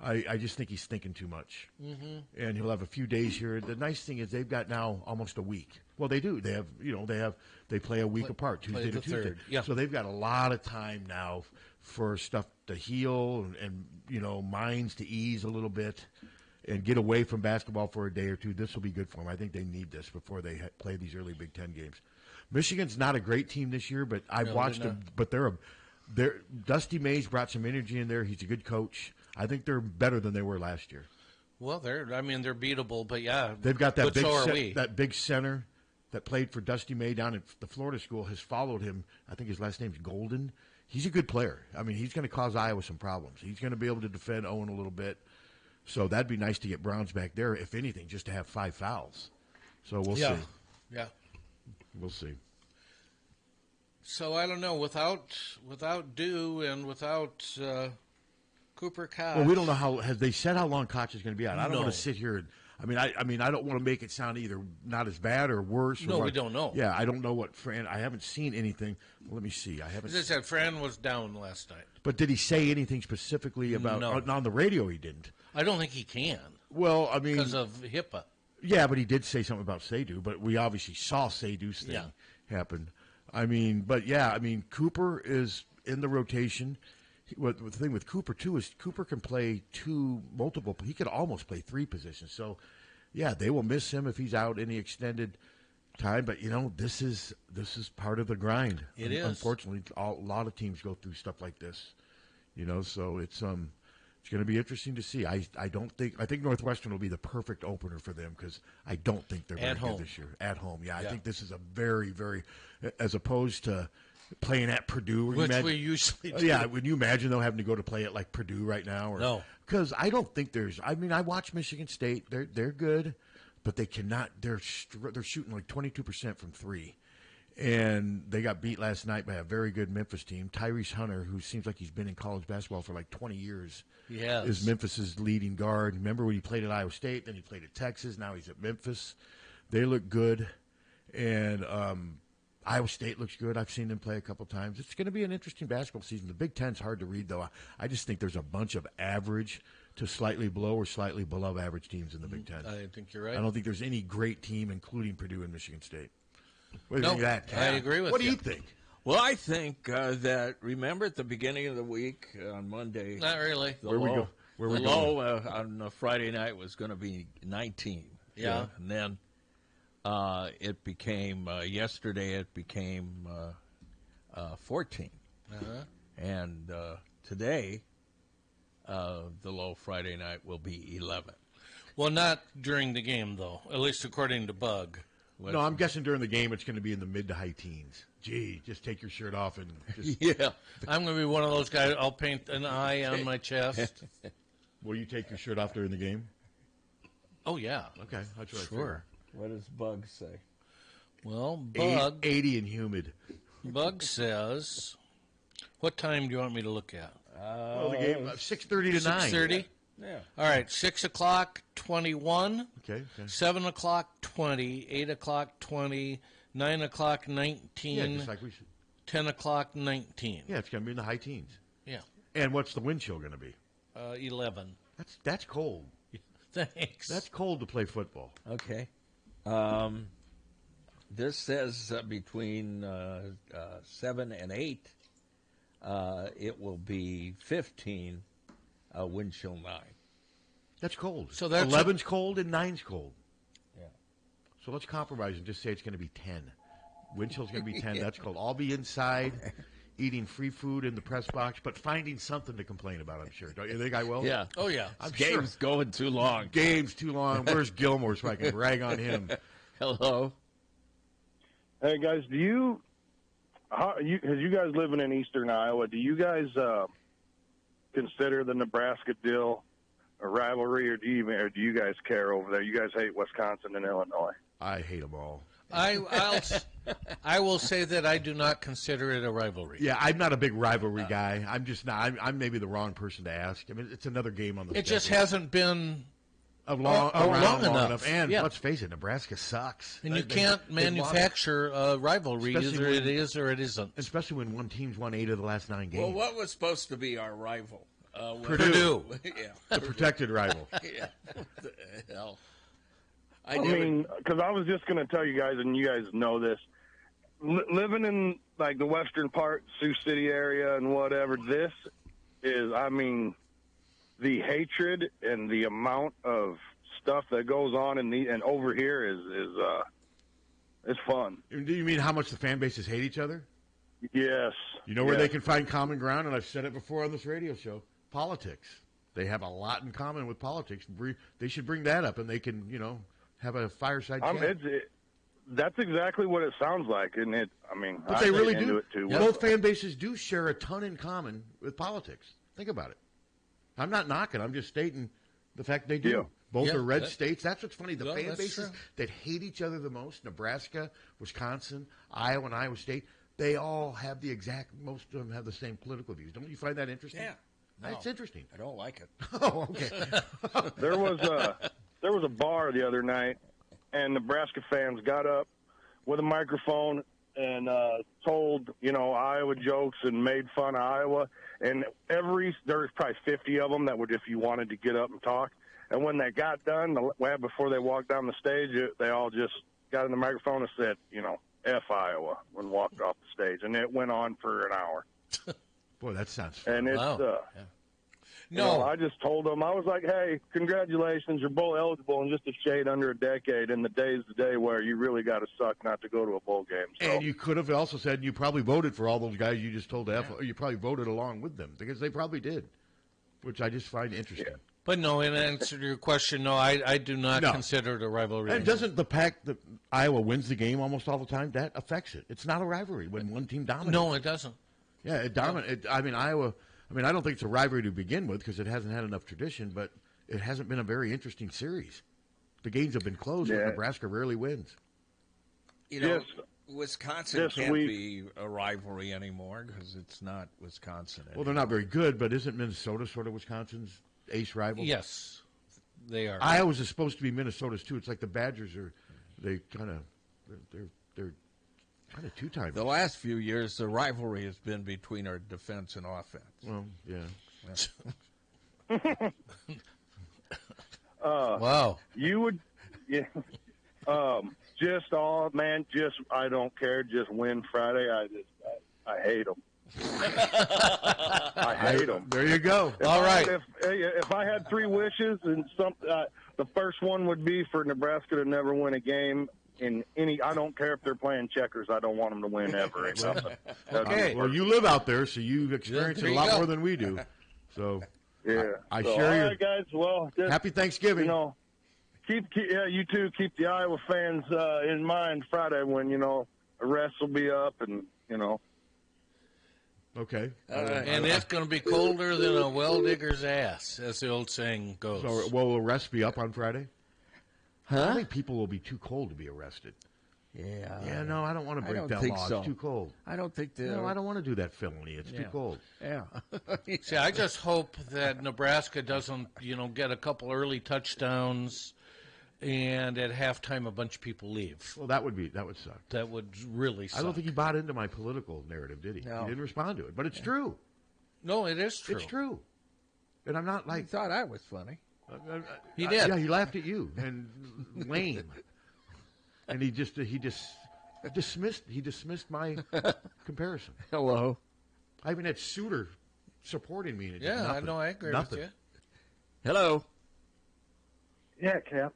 [SPEAKER 5] I just think he's thinking too much. Mm-hmm. And he'll have a few days here. The nice thing is they've got now almost a week. Well, they do. They play a week apart, Tuesday to Tuesday.
[SPEAKER 4] Third. Yeah.
[SPEAKER 5] So they've got a lot of time now for stuff to heal and minds to ease a little bit and get away from basketball for a day or two. This will be good for them. I think they need this before they play these early Big Ten games. Michigan's not a great team this year, but I've watched them. But they're Dusty Mays brought some energy in there. He's a good coach. I think they're better than they were last year.
[SPEAKER 4] Well, they're beatable, but yeah,
[SPEAKER 5] They've got that
[SPEAKER 4] but
[SPEAKER 5] big
[SPEAKER 4] so are we.
[SPEAKER 5] that big center that played for Dusty May down at the Florida school, has followed him. I think his last name's Golden. He's a good player. I mean, he's going to cause Iowa some problems. He's going to be able to defend Owen a little bit. So that'd be nice to get Browns back there, if anything, just to have 5 fouls. So we'll see.
[SPEAKER 4] Yeah.
[SPEAKER 5] We'll see.
[SPEAKER 4] So I don't know. Without Dew and without Cooper Koch.
[SPEAKER 5] Well, we don't know how. Have they said how long Koch is going to be out? I don't
[SPEAKER 4] No.
[SPEAKER 5] want to sit here. I mean, I don't want to make it sound either not as bad or worse.
[SPEAKER 4] No, we don't know.
[SPEAKER 5] Yeah, I don't know what Fran. I haven't seen anything. Let me see. I haven't.
[SPEAKER 4] As I said, Fran was down last night.
[SPEAKER 5] But did he say anything specifically about?
[SPEAKER 4] No.
[SPEAKER 5] On the radio, he didn't.
[SPEAKER 4] I don't think he can
[SPEAKER 5] Well, I mean,
[SPEAKER 4] because of HIPAA.
[SPEAKER 5] yeah, but he did say something about Seydoux. But we obviously saw Seydoux's thing happen. I mean, but yeah, I mean, Cooper is in the rotation. What the thing with Cooper too is Cooper can play multiple. He could almost play 3 positions. So, yeah, they will miss him if he's out any extended time. But this is part of the grind.
[SPEAKER 4] It is.
[SPEAKER 5] Unfortunately, a lot of teams go through stuff like this. So it's going to be interesting to see. I think Northwestern will be the perfect opener for them because I don't think they're very good this year at home. Yeah, I think this is a very, very, as opposed to playing at Purdue.
[SPEAKER 4] Which we usually do.
[SPEAKER 5] Yeah, would you imagine though having to go to play at like Purdue right now?
[SPEAKER 4] No,
[SPEAKER 5] because I don't think there's. I mean, I watch Michigan State. They're good, but they cannot. They're shooting like 22% from 3. And they got beat last night by a very good Memphis team. Tyrese Hunter, who seems like he's been in college basketball for like 20 years, is Memphis's leading guard. Remember when he played at Iowa State, then he played at Texas, now he's at Memphis. They look good. And Iowa State looks good. I've seen them play a couple times. It's going to be an interesting basketball season. The Big Ten's hard to read, though. I just think there's a bunch of average to slightly below or slightly below average teams in the Big Ten.
[SPEAKER 4] I think you're right.
[SPEAKER 5] I don't think there's any great team, including Purdue and Michigan State. What do you think of that, Kat?
[SPEAKER 4] I agree with you.
[SPEAKER 5] What do you think?
[SPEAKER 3] Well, I think that, remember at the beginning of the week on Monday,
[SPEAKER 4] Not really.
[SPEAKER 3] the
[SPEAKER 5] Where we
[SPEAKER 3] low,
[SPEAKER 5] go? Where we
[SPEAKER 3] the low on Friday night was going to be 19.
[SPEAKER 4] Yeah.
[SPEAKER 3] And then it became, yesterday it became 14.
[SPEAKER 4] Uh-huh.
[SPEAKER 3] And today, the low Friday night will be 11.
[SPEAKER 4] Well, not during the game, though, at least according to Bug.
[SPEAKER 5] No, I'm guessing during the game it's going to be in the mid to high teens. Gee, just take your shirt off and just.
[SPEAKER 3] Yeah.
[SPEAKER 4] I'm going to be one of those guys. I'll paint an eye on my chest.
[SPEAKER 5] Will you take your shirt off during the game?
[SPEAKER 4] Oh, yeah.
[SPEAKER 5] Okay, that's what I
[SPEAKER 4] Sure.
[SPEAKER 3] What does Bug say?
[SPEAKER 4] Well,
[SPEAKER 5] figured.
[SPEAKER 4] Bug
[SPEAKER 5] 80 and humid.
[SPEAKER 4] Bug says, what time do you want me to look at?
[SPEAKER 5] Well, the game 6:30 to 9.
[SPEAKER 4] 6:30?
[SPEAKER 3] Yeah.
[SPEAKER 4] All right, 6 o'clock, 21.
[SPEAKER 5] Okay.
[SPEAKER 4] 7 o'clock, 20. 8 o'clock, 20. 9 o'clock, 19.
[SPEAKER 5] Yeah, just like we should.
[SPEAKER 4] 10 o'clock, 19.
[SPEAKER 5] Yeah, it's going to be in the high teens.
[SPEAKER 4] Yeah.
[SPEAKER 5] And what's the wind chill going to be?
[SPEAKER 4] 11.
[SPEAKER 5] That's cold.
[SPEAKER 4] Thanks.
[SPEAKER 5] That's cold to play football.
[SPEAKER 3] Okay. This says between 7 and 8, it will be 15, wind chill 9.
[SPEAKER 5] That's cold.
[SPEAKER 4] So that's
[SPEAKER 5] 11's cold and 9's cold.
[SPEAKER 3] Yeah.
[SPEAKER 5] So let's compromise and just say it's going to be 10. Wind chill's going to be 10. That's cold. I'll be inside eating free food in the press box, but finding something to complain about, I'm sure. Don't you think I will?
[SPEAKER 3] Yeah.
[SPEAKER 4] Oh, yeah.
[SPEAKER 5] I'm
[SPEAKER 3] Game's
[SPEAKER 5] sure.
[SPEAKER 3] going too long.
[SPEAKER 5] Game's too long. Where's Gilmore so I can rag on him?
[SPEAKER 3] Hello.
[SPEAKER 7] Hey guys, as you guys living in eastern Iowa, do you guys consider the Nebraska deal a rivalry, or do you guys care over there? You guys hate Wisconsin and Illinois.
[SPEAKER 5] I hate them all.
[SPEAKER 4] I will say that I do not consider it a rivalry.
[SPEAKER 5] Yeah, I'm not a big rivalry guy. I'm just not. I'm maybe the wrong person to ask. I mean, it's another game on the
[SPEAKER 4] It
[SPEAKER 5] schedule.
[SPEAKER 4] just hasn't been
[SPEAKER 5] around
[SPEAKER 4] long
[SPEAKER 5] long
[SPEAKER 4] enough.
[SPEAKER 5] enough. And
[SPEAKER 4] Yeah.
[SPEAKER 5] let's face it, Nebraska sucks.
[SPEAKER 4] And you
[SPEAKER 5] They-
[SPEAKER 4] can't
[SPEAKER 5] they've lost-
[SPEAKER 4] manufacture a rivalry.
[SPEAKER 5] Especially
[SPEAKER 4] Either
[SPEAKER 5] when-
[SPEAKER 4] it is or it isn't.
[SPEAKER 5] Especially when one team's won 8 of the last 9 games.
[SPEAKER 3] Well, what was supposed to be our rival?
[SPEAKER 4] Purdue.
[SPEAKER 3] Yeah.
[SPEAKER 5] The protected rival.
[SPEAKER 3] Yeah. What the hell?
[SPEAKER 7] I mean, because I was just going to tell you guys, and you guys know this, living in like the western part, Sioux City area and whatever, this is, I mean, the hatred and the amount of stuff that goes on and over here is it's fun.
[SPEAKER 5] Do you mean how much the fan bases hate each other?
[SPEAKER 7] Yes.
[SPEAKER 5] You know where they can find common ground, and I've said it before on this radio show, politics. They have a lot in common with politics. They should bring that up, and they can, have a fireside chat.
[SPEAKER 7] That's exactly what it sounds like, and
[SPEAKER 5] But they really
[SPEAKER 7] into
[SPEAKER 5] do.
[SPEAKER 7] it too.
[SPEAKER 5] Both fan bases do share a ton in common with politics. Think about it. I'm not knocking. I'm just stating the fact they do.
[SPEAKER 7] Yeah.
[SPEAKER 5] Both are red states. That's what's funny. The
[SPEAKER 4] Well,
[SPEAKER 5] fan
[SPEAKER 4] that's
[SPEAKER 5] bases
[SPEAKER 4] true.
[SPEAKER 5] that hate each other the most, Nebraska, Wisconsin, Iowa, and Iowa State, they all have most of them have the same political views. Don't you find that interesting?
[SPEAKER 3] Yeah. No,
[SPEAKER 5] That's interesting.
[SPEAKER 3] I don't like it.
[SPEAKER 5] Oh, okay.
[SPEAKER 7] There was a bar the other night, and Nebraska fans got up with a microphone and told Iowa jokes and made fun of Iowa. And there was probably 50 of them that would, if you wanted to get up and talk. And when they got done, before they walked down the stage, they all just got in the microphone and said, F Iowa, and walked off the stage. And it went on for an hour.
[SPEAKER 5] Boy, that sounds fun.
[SPEAKER 7] And it's
[SPEAKER 4] No.
[SPEAKER 7] I just told them, I was like, hey, congratulations, you're bowl eligible in just a shade under a decade, and the day's the day where you really got to suck not to go to a bowl game. So.
[SPEAKER 5] And you could have also said you probably voted for all those guys you just told to F. You probably voted along with them because they probably did, which I just find interesting.
[SPEAKER 7] Yeah.
[SPEAKER 4] But no, in answer to your question, no, I do not consider it a rivalry.
[SPEAKER 5] And doesn't the fact that Iowa wins the game almost all the time, that affects it? It's not a rivalry when one team dominates.
[SPEAKER 4] No, it doesn't.
[SPEAKER 5] Yeah, it dominates. Iowa, I don't think it's a rivalry to begin with because it hasn't had enough tradition, but it hasn't been a very interesting series. The games have been close, but Nebraska rarely wins.
[SPEAKER 3] Wisconsin can't be a rivalry anymore because it's not Wisconsin anymore.
[SPEAKER 5] Well, they're not very good, but isn't Minnesota sort of Wisconsin's ace rival?
[SPEAKER 4] Yes, they are.
[SPEAKER 5] Iowa's is supposed to be Minnesota's too. It's like the Badgers they're kind of two-time.
[SPEAKER 3] The last few years, the rivalry has been between our defense and offense.
[SPEAKER 5] Well, yeah.
[SPEAKER 4] Wow.
[SPEAKER 7] You would, I don't care. Just win Friday. I hate them. I hate them.
[SPEAKER 5] There you go.
[SPEAKER 4] All right.
[SPEAKER 7] If I had three wishes, and the first one would be for Nebraska to never win a game in any. I don't care if they're playing checkers. I don't want them to win ever.
[SPEAKER 5] Okay. Well, you live out there, so you've experienced it a lot more than we do. So I share
[SPEAKER 7] all
[SPEAKER 5] your.
[SPEAKER 7] right, guys. Well,
[SPEAKER 5] Happy Thanksgiving.
[SPEAKER 7] Keep you too. Keep the Iowa fans in mind Friday when arrests will be up and.
[SPEAKER 5] Okay.
[SPEAKER 4] And it's going to be colder than a well digger's ass, as the old saying goes.
[SPEAKER 5] So will arrests be up on Friday?
[SPEAKER 3] Huh?
[SPEAKER 5] I think people will be too cold to be arrested.
[SPEAKER 3] Yeah.
[SPEAKER 5] Yeah, no, I don't want to break that law.
[SPEAKER 3] So.
[SPEAKER 5] It's too cold.
[SPEAKER 3] I don't think
[SPEAKER 5] No, I don't want to do that felony. It's too cold.
[SPEAKER 3] Yeah.
[SPEAKER 4] See, I just hope that Nebraska doesn't, get a couple early touchdowns, and at halftime a bunch of people leave.
[SPEAKER 5] Well, that would suck.
[SPEAKER 4] That would really suck.
[SPEAKER 5] I don't think he bought into my political narrative, did he?
[SPEAKER 3] No.
[SPEAKER 5] He didn't respond to it, but it's true.
[SPEAKER 4] No, it is true.
[SPEAKER 5] It's true. And I'm not
[SPEAKER 3] I
[SPEAKER 5] like
[SPEAKER 3] thought I was funny.
[SPEAKER 4] He did.
[SPEAKER 5] Yeah, he laughed at you and lame, and he dismissed my comparison.
[SPEAKER 3] Hello.
[SPEAKER 5] I even had Suter supporting me. And it did
[SPEAKER 4] Yeah, I
[SPEAKER 5] nothing.
[SPEAKER 4] know. I agree
[SPEAKER 5] Nothing.
[SPEAKER 4] with you.
[SPEAKER 3] Hello.
[SPEAKER 8] Yeah, Cap.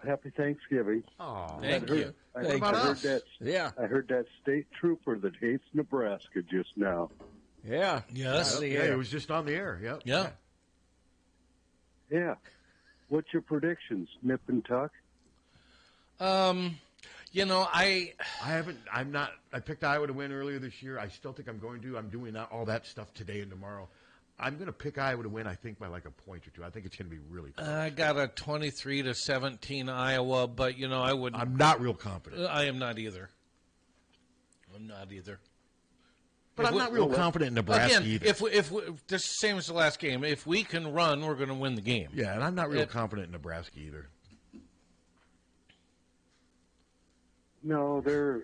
[SPEAKER 8] Happy Thanksgiving.
[SPEAKER 5] Oh,
[SPEAKER 4] Thank you.
[SPEAKER 5] What about us?
[SPEAKER 8] I heard that state trooper that hates Nebraska just now.
[SPEAKER 3] Yeah.
[SPEAKER 4] Yes.
[SPEAKER 5] Yeah, it was just on the air. Yep.
[SPEAKER 4] Yeah.
[SPEAKER 8] Yeah. What's your predictions, nip and tuck?
[SPEAKER 5] I picked Iowa to win earlier this year. I still think I'm going to. I'm doing all that stuff today and tomorrow. I'm going to pick Iowa to win, I think, by like a point or two. I think it's going to be really close.
[SPEAKER 4] I got a 23-17 Iowa, but, I wouldn't.
[SPEAKER 5] I'm not real confident.
[SPEAKER 4] I am not either.
[SPEAKER 5] But I'm not real confident in Nebraska
[SPEAKER 4] again,
[SPEAKER 5] either.
[SPEAKER 4] If just the same as the last game, if we can run, we're going to win the game.
[SPEAKER 5] Yeah, and I'm not real confident in Nebraska either.
[SPEAKER 8] No, they're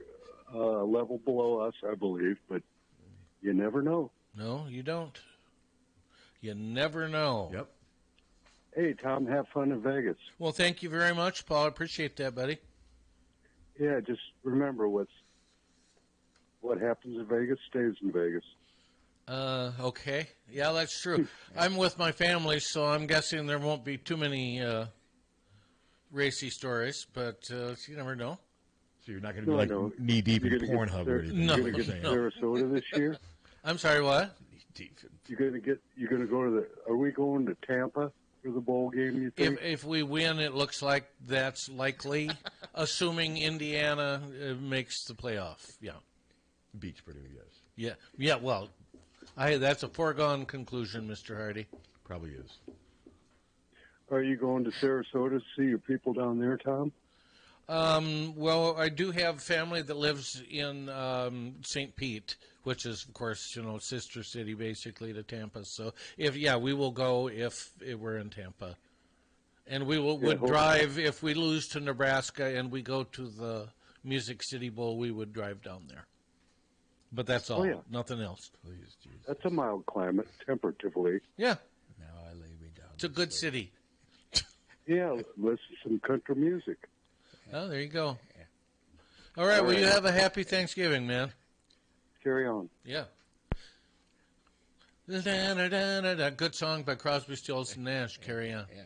[SPEAKER 8] a level below us, I believe, but you never know.
[SPEAKER 4] No, you don't. You never know.
[SPEAKER 5] Yep.
[SPEAKER 8] Hey, Tom, have fun in Vegas.
[SPEAKER 4] Well, thank you very much, Paul. I appreciate that, buddy.
[SPEAKER 8] Yeah, just remember what happens in Vegas stays in Vegas.
[SPEAKER 4] Okay. Yeah, that's true. I'm with my family, so I'm guessing there won't be too many racy stories, but you never know.
[SPEAKER 5] So you're not going to be knee-deep in Pornhub or anything?
[SPEAKER 4] No.
[SPEAKER 8] You're going to get Sarasota this year?
[SPEAKER 4] I'm sorry, what?
[SPEAKER 8] You're going to go to are we going to Tampa for the bowl game, you think?
[SPEAKER 4] If we win, it looks like that's likely. assuming Indiana makes the playoff. Yeah.
[SPEAKER 5] Beats Purdue, yes.
[SPEAKER 4] Yeah. Yeah. Well, that's a foregone conclusion, Mr. Harty.
[SPEAKER 5] Probably is.
[SPEAKER 8] Are you going to Sarasota to see your people down there, Tom?
[SPEAKER 4] Well, I do have family that lives in St. Pete, which is, of course, sister city basically to Tampa. So, we will go if we're in Tampa. And we would drive, if we lose to Nebraska and we go to the Music City Bowl, we would drive down there. But that's all. Nothing else.
[SPEAKER 5] Please, Jesus.
[SPEAKER 8] That's a mild climate, temperatively.
[SPEAKER 4] Yeah.
[SPEAKER 3] Now I lay me down.
[SPEAKER 4] It's a good city.
[SPEAKER 8] Yeah, listen to some country music.
[SPEAKER 4] Oh, there you go. All right, well, you have a happy Thanksgiving, man.
[SPEAKER 8] Carry on.
[SPEAKER 4] Yeah. Da-da-da-da-da. Good song by Crosby, Stills, and Nash. Carry on.
[SPEAKER 3] Yeah.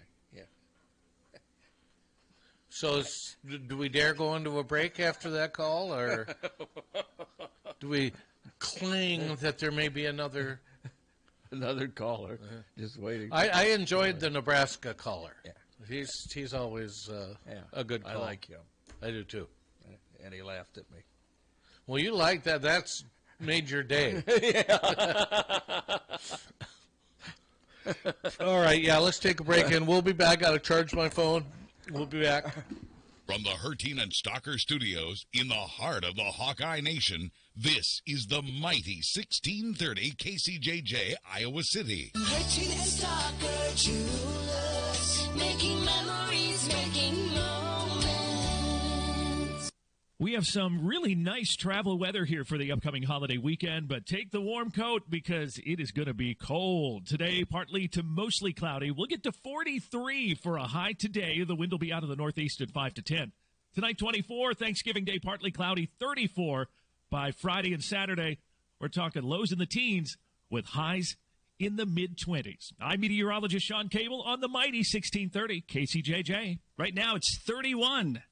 [SPEAKER 4] So, do we dare go into a break after that call, or do we cling that there may be another
[SPEAKER 3] caller? Just waiting.
[SPEAKER 4] I enjoyed the Nebraska caller. Yeah. He's always a good call.
[SPEAKER 3] I like him.
[SPEAKER 4] I do too.
[SPEAKER 3] And he laughed at me.
[SPEAKER 4] Well, you like that. That's made your day. All right, let's take a break, and we'll be back. Got to charge my phone. We'll be back.
[SPEAKER 1] From the Harty and Stalker Studios in the heart of the Hawkeye Nation, this is the mighty 1630 KCJJ, Iowa City.
[SPEAKER 2] Harty and Stalker Jewelers, making memories, making moments.
[SPEAKER 9] We have some really nice travel weather here for the upcoming holiday weekend, but take the warm coat because it is going to be cold. Today, partly to mostly cloudy. We'll get to 43 for a high today. The wind will be out of the northeast at 5 to 10. Tonight, 24. Thanksgiving Day, partly cloudy, 34. By Friday and Saturday, we're talking lows in the teens with highs in the mid-20s. I'm meteorologist Sean Cable on the mighty 1630 KCJJ. Right now, it's 31.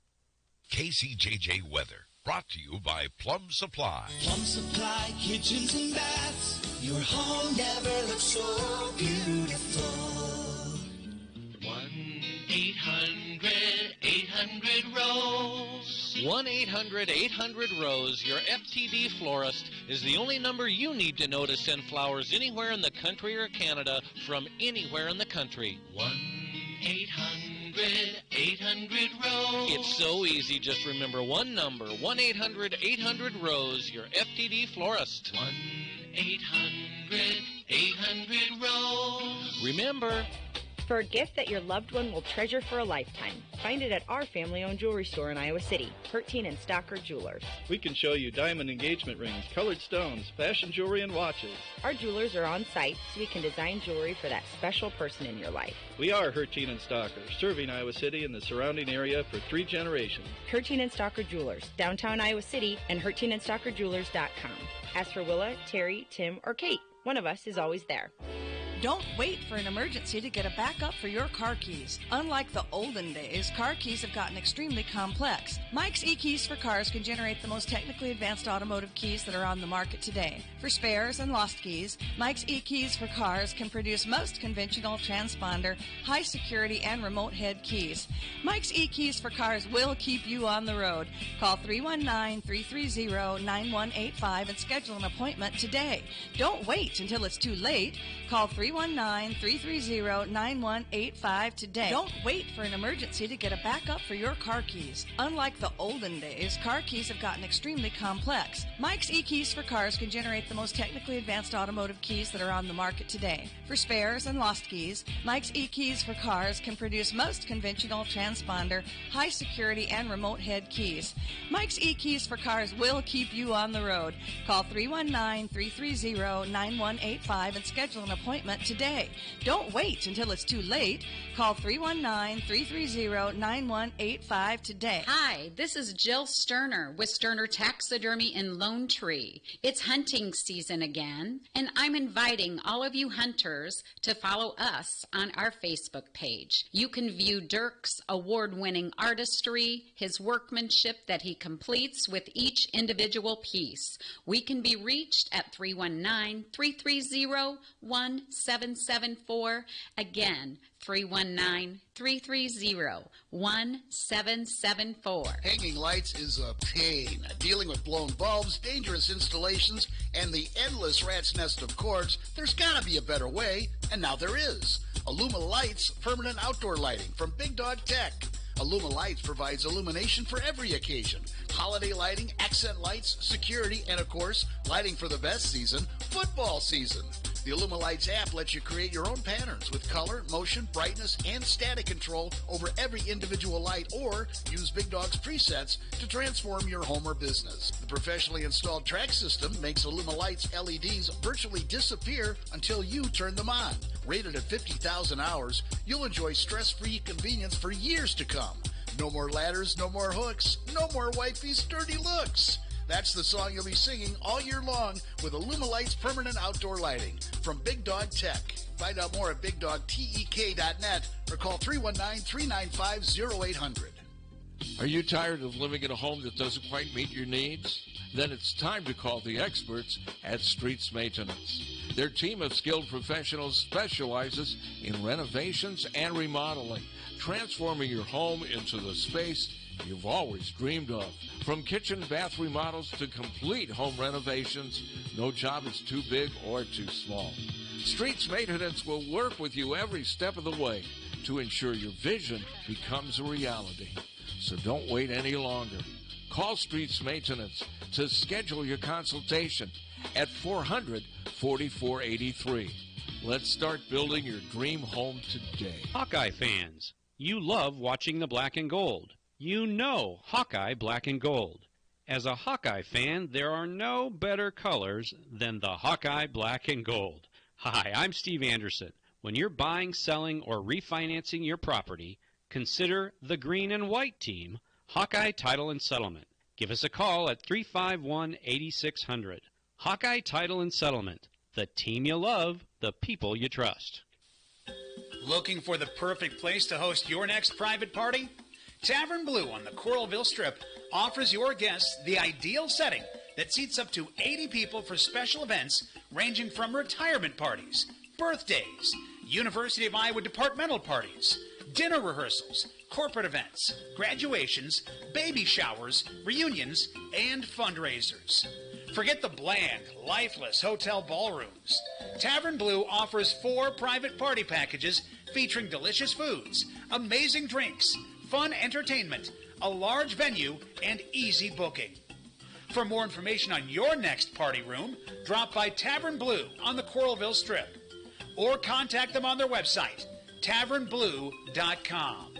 [SPEAKER 1] KCJJ weather brought to you by Plum Supply.
[SPEAKER 2] Plum Supply kitchens and baths. Your home never looks so beautiful.
[SPEAKER 10] 1-800-800-ROSE. 1-800-800-ROSE. Your FTD florist is the only number you need to know to send flowers anywhere in the country or Canada from anywhere in the country. 1-800-800-ROSE. It's so easy. Just remember one number. 1-800-800-ROSE. Your FTD florist. 1-800-800-ROSE. Remember,
[SPEAKER 11] for a gift that your loved one will treasure for a lifetime, find it at our family-owned jewelry store in Iowa City, Harty and Stalker Jewelers.
[SPEAKER 12] We can show you diamond engagement rings, colored stones, fashion jewelry, and watches.
[SPEAKER 11] Our jewelers are on site, so we can design jewelry for that special person in your life.
[SPEAKER 12] We are Harty and Stalker, serving Iowa City and the surrounding area for 3 generations.
[SPEAKER 11] Harty and Stalker Jewelers, downtown Iowa City, and HartyandStalkerJewelers.com. Ask for Willa, Terry, Tim, or Kate. One of us is always there.
[SPEAKER 13] Don't wait for an emergency to get a backup for your car keys. Unlike the olden days, car keys have gotten extremely complex. Mike's eKeys for Cars can generate the most technically advanced automotive keys that are on the market today. For spares and lost keys, Mike's eKeys for Cars can produce most conventional transponder, high security, and remote head keys. Mike's eKeys for Cars will keep you on the road. Call 319-330-9185 and schedule an appointment today. Don't wait until it's too late. Call 319-330-9185 today. Don't wait for an emergency to get a backup for your car keys. Unlike the olden days, car keys have gotten extremely complex. Mike's eKeys for Cars can generate the most technically advanced automotive keys that are on the market today. For spares and lost keys, Mike's eKeys for Cars can produce most conventional transponder, high security, and remote head keys. Mike's eKeys for Cars will keep you on the road. Call 319-330-9185 and schedule an appointment today. Don't wait until it's too late. Call 319-330-9185 today.
[SPEAKER 14] Hi, this is Jill Sterner with Sterner Taxidermy in Lone Tree. It's hunting season again, and I'm inviting all of you hunters to follow us on our Facebook page. You can view Dirk's award-winning artistry, his workmanship that he completes with each individual piece. We can be reached at 319-330-17 1774. Again, 319-330-1774.
[SPEAKER 15] Hanging lights is a pain. Dealing with blown bulbs, dangerous installations, and the endless rat's nest of cords, there's gotta be a better way, and now there is. Illuma Lights Permanent Outdoor Lighting from Big Dog Tech. Illuma Lights provides illumination for every occasion. Holiday lighting, accent lights, security, and of course, lighting for the best season, football season. The Illuma Lights app lets you create your own patterns with color, motion, brightness, and static control over every individual light, or use Big Dog's presets to transform your home or business. The professionally installed track system makes Illuma Lights LEDs virtually disappear until you turn them on. Rated at 50,000 hours, you'll enjoy stress-free convenience for years to come. No more ladders, no more hooks, no more wifey's dirty looks. That's the song you'll be singing all year long with Illuma Lights Permanent Outdoor Lighting from Big Dog Tech. Find out more at BigDogTek.net or call 319-395-0800.
[SPEAKER 16] Are you tired of living in a home that doesn't quite meet your needs? Then it's time to call the experts at Streets Maintenance. Their team of skilled professionals specializes in renovations and remodeling, transforming your home into the space you've always dreamed of. From kitchen bath remodels to complete home renovations, no job is too big or too small. Streets Maintenance will work with you every step of the way to ensure your vision becomes a reality. So don't wait any longer. Call Streets Maintenance to schedule your consultation at 400-4483. Let's start building your dream home today.
[SPEAKER 17] Hawkeye fans, you love watching the black and gold. You know Hawkeye Black and Gold. As a Hawkeye fan, there are no better colors than the Hawkeye Black and Gold. Hi, I'm Steve Anderson. When you're buying, selling, or refinancing your property, consider the green and white team, Hawkeye Title and Settlement. Give us a call at 351-8600. Hawkeye Title and Settlement. The team you love, the people you trust.
[SPEAKER 18] Looking for the perfect place to host your next private party? Tavern Blue on the Coralville Strip offers your guests the ideal setting that seats up to 80 people for special events ranging from retirement parties, birthdays, University of Iowa departmental parties, dinner rehearsals, corporate events, graduations, baby showers, reunions, and fundraisers. Forget the bland, lifeless hotel ballrooms. Tavern Blue offers 4 private party packages featuring delicious foods, amazing drinks, fun entertainment, a large venue, and easy booking. For more information on your next party room, drop by Tavern Blue on the Coralville Strip or contact them on their website, tavernblue.com.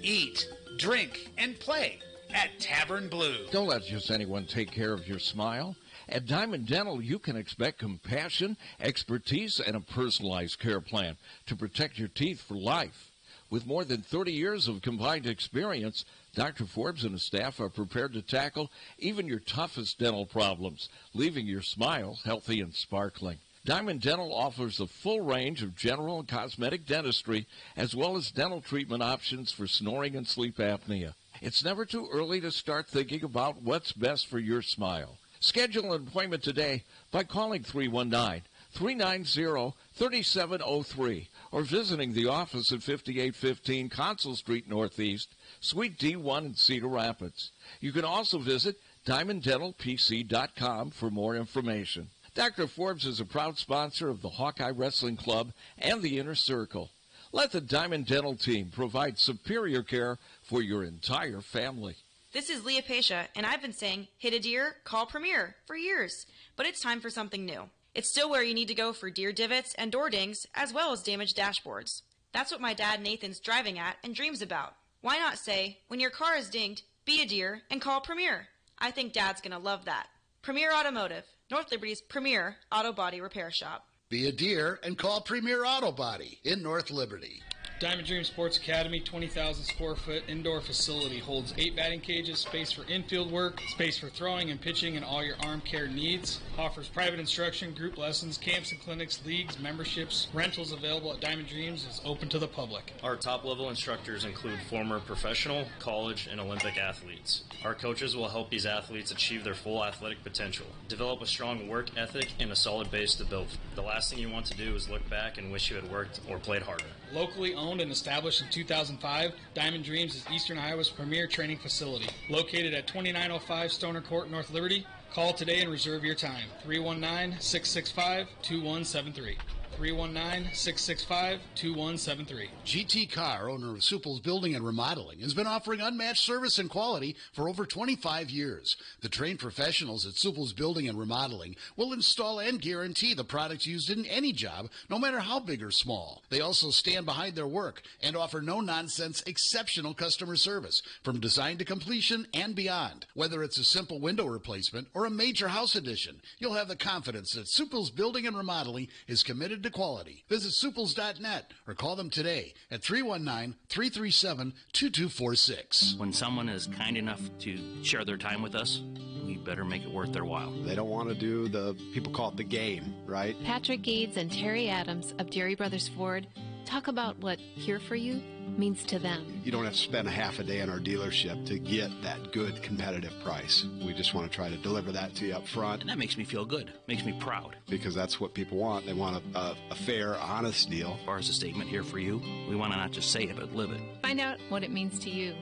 [SPEAKER 18] Eat, drink, and play at Tavern Blue.
[SPEAKER 3] Don't let just anyone take care of your smile. At Diamond Dental, you can expect compassion, expertise, and a personalized care plan to protect your teeth for life. With more than 30 years of combined experience, Dr. Forbes and his staff are prepared to tackle even your toughest dental problems, leaving your smile healthy and sparkling. Diamond Dental offers a full range of general and cosmetic dentistry, as well as dental treatment options for snoring and sleep apnea. It's never too early to start thinking about what's best for your smile. Schedule an appointment today by calling 319-390-3703 or visiting the office at 5815 Consul Street Northeast, Suite D1 in Cedar Rapids. You can also visit DiamondDentalPC.com for more information. Dr. Forbes is a proud sponsor of the Hawkeye Wrestling Club and the Inner Circle. Let the Diamond Dental team provide superior care for your entire family.
[SPEAKER 19] This is Leah Pasha, and I've been saying, hit a deer, call Premier, for years. But it's time for something new. It's still where you need to go for deer divots and door dings, as well as damaged dashboards. That's what my dad Nathan's driving at and dreams about. Why not say, when your car is dinged, be a deer and call Premier? I think Dad's going to love that. Premier Automotive, North Liberty's premier auto body repair shop.
[SPEAKER 15] Be a deer and call Premier Auto Body in North Liberty.
[SPEAKER 20] Diamond Dream Sports Academy 20,000 square foot indoor facility holds 8 batting cages, space for infield work, space for throwing and pitching and all your arm care needs. Offers private instruction, group lessons, camps and clinics, leagues, memberships. Rentals available at Diamond Dreams is open to the public.
[SPEAKER 21] Our top-level instructors include former professional, college, and Olympic athletes. Our coaches will help these athletes achieve their full athletic potential, develop a strong work ethic, and a solid base to build. The last thing you want to do is look back and wish you had worked or played harder.
[SPEAKER 20] Locally owned and established in 2005, Diamond Dreams is Eastern Iowa's premier training facility. Located at 2905 Stoner Court, North Liberty. Call today and reserve your time. 319-665-2173. 319-665-2173.
[SPEAKER 15] GT Carr, owner of Supple's Building and Remodeling, has been offering unmatched service and quality for over 25 years. The trained professionals at Supple's Building and Remodeling will install and guarantee the products used in any job, no matter how big or small. They also stand behind their work and offer no-nonsense, exceptional customer service from design to completion and beyond. Whether it's a simple window replacement or a major house addition, you'll have the confidence that Supple's Building and Remodeling is committed to quality. Visit suples.net or call them today at 319-337-2246.
[SPEAKER 22] When someone is kind enough to share their time with us, we better make it worth their while.
[SPEAKER 23] They don't want to do people call it the game, right?
[SPEAKER 24] Patrick Eads and Terry Adams of Deary Brothers Ford talk about what here for you means to them.
[SPEAKER 23] You don't have to spend a half a day in our dealership to get that good competitive price. We just want to try to deliver that to you up front.
[SPEAKER 22] And that makes me feel good, makes me proud.
[SPEAKER 23] Because that's what people want. They want a fair, honest deal.
[SPEAKER 22] As far as a statement here for you, we want to not just say it, but live it.
[SPEAKER 24] Find out what it means to you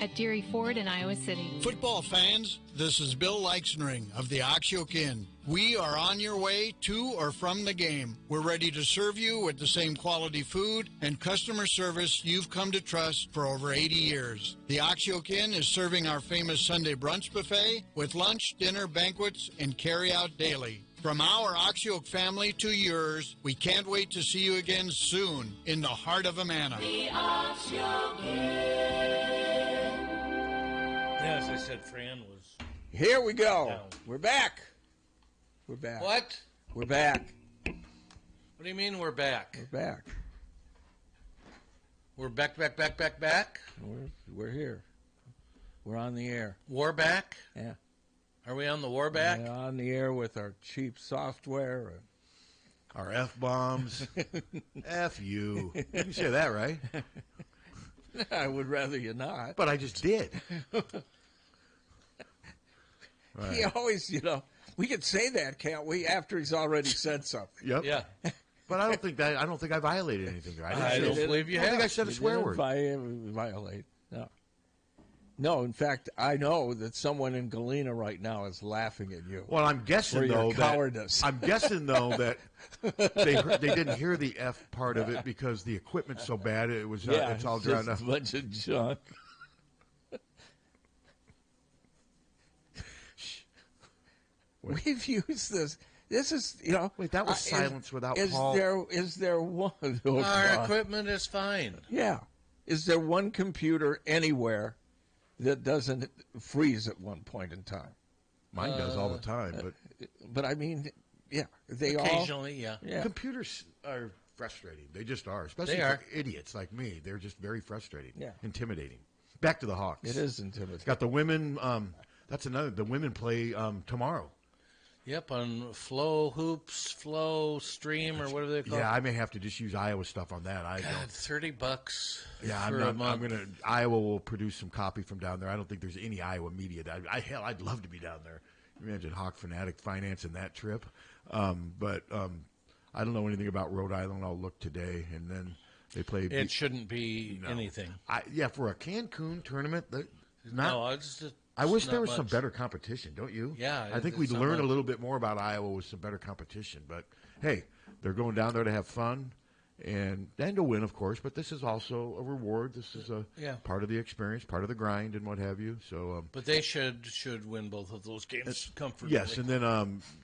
[SPEAKER 24] at Deary Ford in Iowa City.
[SPEAKER 25] Football fans, this is Bill Leixenring of the Oxyoke Inn. We are on your way to or from the game. We're ready to serve you with the same quality food and customer service you've come to trust for over 80 years. The Oxyoke Inn is serving our famous Sunday brunch buffet with lunch, dinner, banquets, and carry-out daily. From our Oxyoke family to yours, we can't wait to see you again soon in the heart of Amana.
[SPEAKER 4] The Oxyoke Inn. Yeah, as I said, Fran was...
[SPEAKER 3] Here we go.
[SPEAKER 4] down.
[SPEAKER 3] We're back. We're back.
[SPEAKER 4] What?
[SPEAKER 3] We're back.
[SPEAKER 4] What do you mean we're back?
[SPEAKER 3] We're back.
[SPEAKER 4] We're back?
[SPEAKER 3] We're here. We're on the air.
[SPEAKER 4] War back?
[SPEAKER 3] Yeah.
[SPEAKER 4] Are we on the war back?
[SPEAKER 3] We're on the air with our cheap software.
[SPEAKER 5] Our F-bombs. F you. You can say that, right?
[SPEAKER 3] I would rather you not.
[SPEAKER 5] But I just did.
[SPEAKER 3] Right. He always, we could say that, can't we? After he's already said something.
[SPEAKER 5] Yep.
[SPEAKER 4] Yeah.
[SPEAKER 5] But I don't think I violated anything.
[SPEAKER 4] I don't believe you
[SPEAKER 5] I don't
[SPEAKER 4] have.
[SPEAKER 5] think I said a swear word.
[SPEAKER 3] Violate. No. No, in fact, I know that someone in Galena right now is laughing at you.
[SPEAKER 5] Well, I'm guessing though that they didn't hear the F part of it because the equipment's so bad. It was it's all drowned out.
[SPEAKER 3] A bunch of junk. We've used this. This is,
[SPEAKER 5] Wait, that was silence without Paul.
[SPEAKER 3] Is there one?
[SPEAKER 4] Our equipment is fine.
[SPEAKER 3] Yeah. Is there one computer anywhere that doesn't freeze at one point in time?
[SPEAKER 5] Mine does all the time,
[SPEAKER 3] but I mean, yeah, they
[SPEAKER 4] occasionally,
[SPEAKER 3] all,
[SPEAKER 4] yeah.
[SPEAKER 5] Computers are frustrating. They just are, especially for idiots like me. They're just very frustrating, intimidating. Back to the Hawks.
[SPEAKER 3] It is intimidating.
[SPEAKER 5] Got the women. That's another. The women play tomorrow.
[SPEAKER 4] Yep, on Flow Stream, or whatever they call it.
[SPEAKER 5] Yeah, I may have to just use Iowa stuff on that.
[SPEAKER 4] $30.
[SPEAKER 5] Yeah,
[SPEAKER 4] for a month.
[SPEAKER 5] Iowa will produce some copy from down there. I don't think there's any Iowa media. I'd love to be down there. Imagine Hawkfanatic financing that trip. But I don't know anything about Rhode Island. I'll look today, and then they play.
[SPEAKER 4] It shouldn't be anything.
[SPEAKER 5] For a Cancun tournament,
[SPEAKER 4] it's
[SPEAKER 5] I wish there was
[SPEAKER 4] much.
[SPEAKER 5] some better competition, don't you?
[SPEAKER 4] Yeah.
[SPEAKER 5] I think we'd learn a little bit more about Iowa with some better competition. But, hey, they're going down there to have fun and to win, of course. But this is also a reward. This is a part of the experience, part of the grind and what have you. So,
[SPEAKER 4] but they should win both of those games comfortably.
[SPEAKER 5] Yes, and then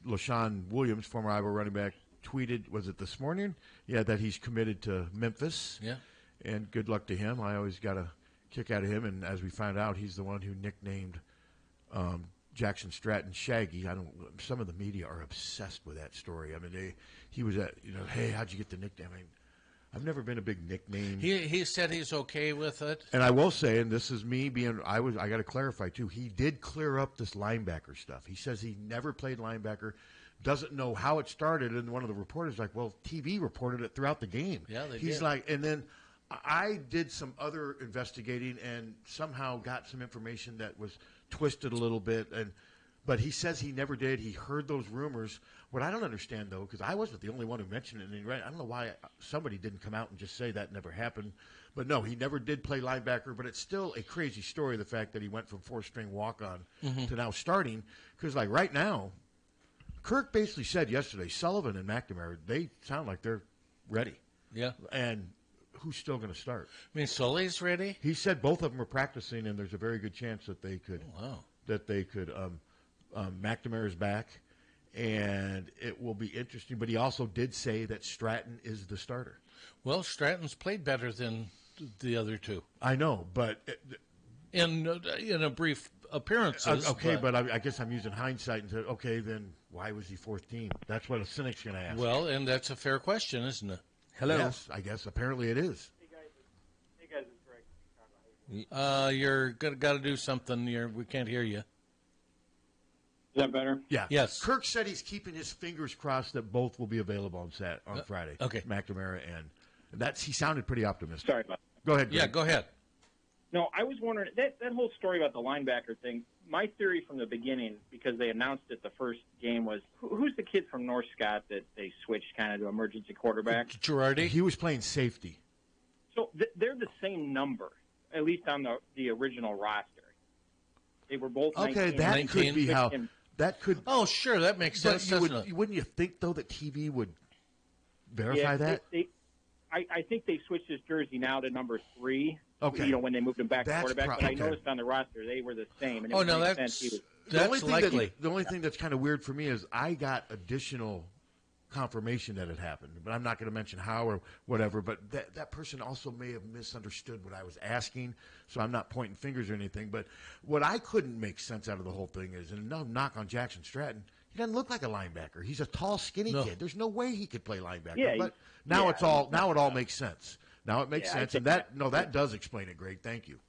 [SPEAKER 5] LaShawn Williams, former Iowa running back, tweeted, was it this morning? Yeah, that he's committed to Memphis.
[SPEAKER 4] Yeah.
[SPEAKER 5] And good luck to him. I always got a kick out of him, and as we found out, he's the one who nicknamed Jackson Stratton Shaggy. Some of the media are obsessed with that story. I mean, he was at, hey, how'd you get the nickname? I mean, I've never been a big nickname.
[SPEAKER 4] He said he's okay with it.
[SPEAKER 5] And I will say, and this is me being, I got to clarify too. He did clear up this linebacker stuff. He says he never played linebacker, doesn't know how it started. And one of the reporters like, well, TV reported it throughout the game.
[SPEAKER 4] Yeah, they
[SPEAKER 5] He's
[SPEAKER 4] did.
[SPEAKER 5] like, and then I did some other investigating and somehow got some information that was twisted a little bit. But he says he never did. He heard those rumors. What I don't understand, though, because I wasn't the only one who mentioned it. And I don't know why somebody didn't come out and just say that never happened. But, no, he never did play linebacker. But it's still a crazy story, the fact that he went from four-string walk-on to now starting. Because, like, right now, Kirk basically said yesterday, Sullivan and McNamara, they sound like they're ready.
[SPEAKER 4] Yeah.
[SPEAKER 5] And who's still going to start?
[SPEAKER 4] I mean, Sully's ready?
[SPEAKER 5] He said both of them are practicing, and there's a very good chance that they could McNamara's back, and it will be interesting. But he also did say that Stratton is the starter.
[SPEAKER 4] Well, Stratton's played better than the other two.
[SPEAKER 5] I know, but
[SPEAKER 4] in a brief appearances.
[SPEAKER 5] but I guess I'm using hindsight and said, okay, then why was he fourth team? That's what a cynic's going to ask.
[SPEAKER 4] Well, and that's a fair question, isn't it?
[SPEAKER 3] Hello.
[SPEAKER 5] Yes, I guess apparently it is.
[SPEAKER 1] Hey guys, it's Greg.
[SPEAKER 4] You're got to do something. We can't hear you.
[SPEAKER 1] Is that better?
[SPEAKER 5] Yeah.
[SPEAKER 4] Yes.
[SPEAKER 5] Kirk said he's keeping his fingers crossed that both will be available on Friday.
[SPEAKER 4] Okay.
[SPEAKER 5] McNamara and he sounded pretty optimistic.
[SPEAKER 1] Sorry about that.
[SPEAKER 5] Go ahead. Greg.
[SPEAKER 4] Yeah, go ahead.
[SPEAKER 1] No, I was wondering, that whole story about the linebacker thing, my theory from the beginning, because they announced it the first game, was who's the kid from North Scott that they switched kind of to emergency quarterback?
[SPEAKER 4] Girardi?
[SPEAKER 5] He was playing safety.
[SPEAKER 1] So they're the same number, at least on the original roster. They were both 19.
[SPEAKER 5] That 19. Could be how... That could.
[SPEAKER 4] Oh, sure, that makes sense.
[SPEAKER 5] Wouldn't you think though that TV would verify that?
[SPEAKER 1] I think they switched his jersey now to number 3.
[SPEAKER 5] Okay.
[SPEAKER 1] When they moved him back to quarterback. But I noticed on the roster they were the same. And
[SPEAKER 4] that's likely.
[SPEAKER 5] The only thing that's kind of weird for me is I got additional confirmation that it happened, but I'm not going to mention how or whatever. But that person also may have misunderstood what I was asking, so I'm not pointing fingers or anything. But what I couldn't make sense out of the whole thing is, and no knock on Jackson Stratton, he doesn't look like a linebacker. He's a tall, skinny kid. There's no way he could play linebacker.
[SPEAKER 1] Yeah,
[SPEAKER 5] but now it all makes sense. Now it makes sense, and that does explain it, Greg. Thank you.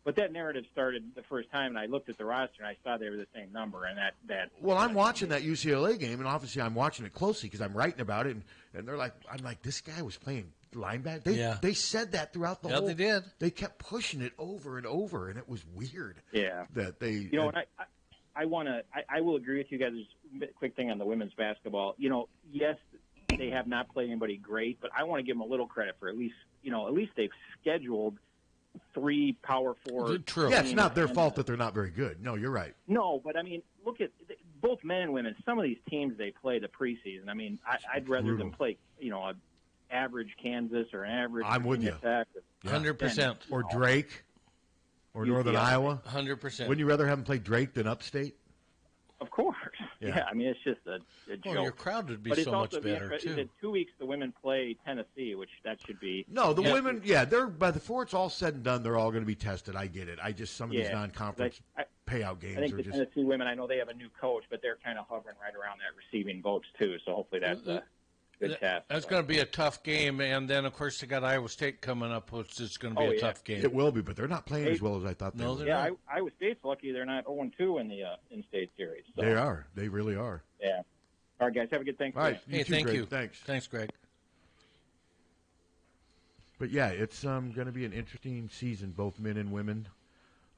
[SPEAKER 1] But that narrative started the first time, and I looked at the roster, and I saw they were the same number, and that.
[SPEAKER 5] Well, I'm watching that UCLA game, and obviously I'm watching it closely because I'm writing about it, and they're like, I'm like, this guy was playing linebacker. They said that throughout the whole.
[SPEAKER 4] Yeah, they did.
[SPEAKER 5] They kept pushing it over and over, and it was weird.
[SPEAKER 1] Yeah.
[SPEAKER 5] That they.
[SPEAKER 1] And I will agree with you guys. A quick thing on the women's basketball. Yes, they have not played anybody great, but I want to give them a little credit for at least they've scheduled 3 Power 4.
[SPEAKER 4] True.
[SPEAKER 5] Yeah, it's not their fault that they're not very good. No, you're right.
[SPEAKER 1] No, but I mean, look at both men and women. Some of these teams they play the preseason. I mean, I'd rather them play, an average Kansas or an average.
[SPEAKER 5] I'm with you.
[SPEAKER 4] 100%.
[SPEAKER 5] Or Drake, or Northern Iowa.
[SPEAKER 4] 100%.
[SPEAKER 5] Wouldn't you rather have them play Drake than Upstate?
[SPEAKER 1] Of course. Yeah. I mean, it's just a joke.
[SPEAKER 4] Well, your crowd would be
[SPEAKER 1] but
[SPEAKER 4] so much better, too.
[SPEAKER 1] In 2 weeks, the women play Tennessee, which that should be.
[SPEAKER 5] No, the women, they're before it's all said and done, they're all going to be tested. I get it. I just, some of these non-conference payout games
[SPEAKER 1] I think
[SPEAKER 5] are
[SPEAKER 1] the
[SPEAKER 5] just.
[SPEAKER 1] Tennessee women, I know they have a new coach, but they're kind of hovering right around that receiving votes, too. So hopefully that's a good test.
[SPEAKER 4] That's going to be a tough game. And then, of course, they got Iowa State coming up, which is going to be a tough game.
[SPEAKER 5] It will be, but they're not playing as well as I thought they were.
[SPEAKER 1] Yeah, Iowa State's lucky they're not 0-2 in the in-state series. So.
[SPEAKER 5] They are. They really are.
[SPEAKER 1] Yeah. All right, guys, have a good Thanksgiving.
[SPEAKER 5] All right,
[SPEAKER 4] hey, thank you.
[SPEAKER 5] Thanks,
[SPEAKER 4] Greg.
[SPEAKER 5] But yeah, it's going to be an interesting season, both men and women.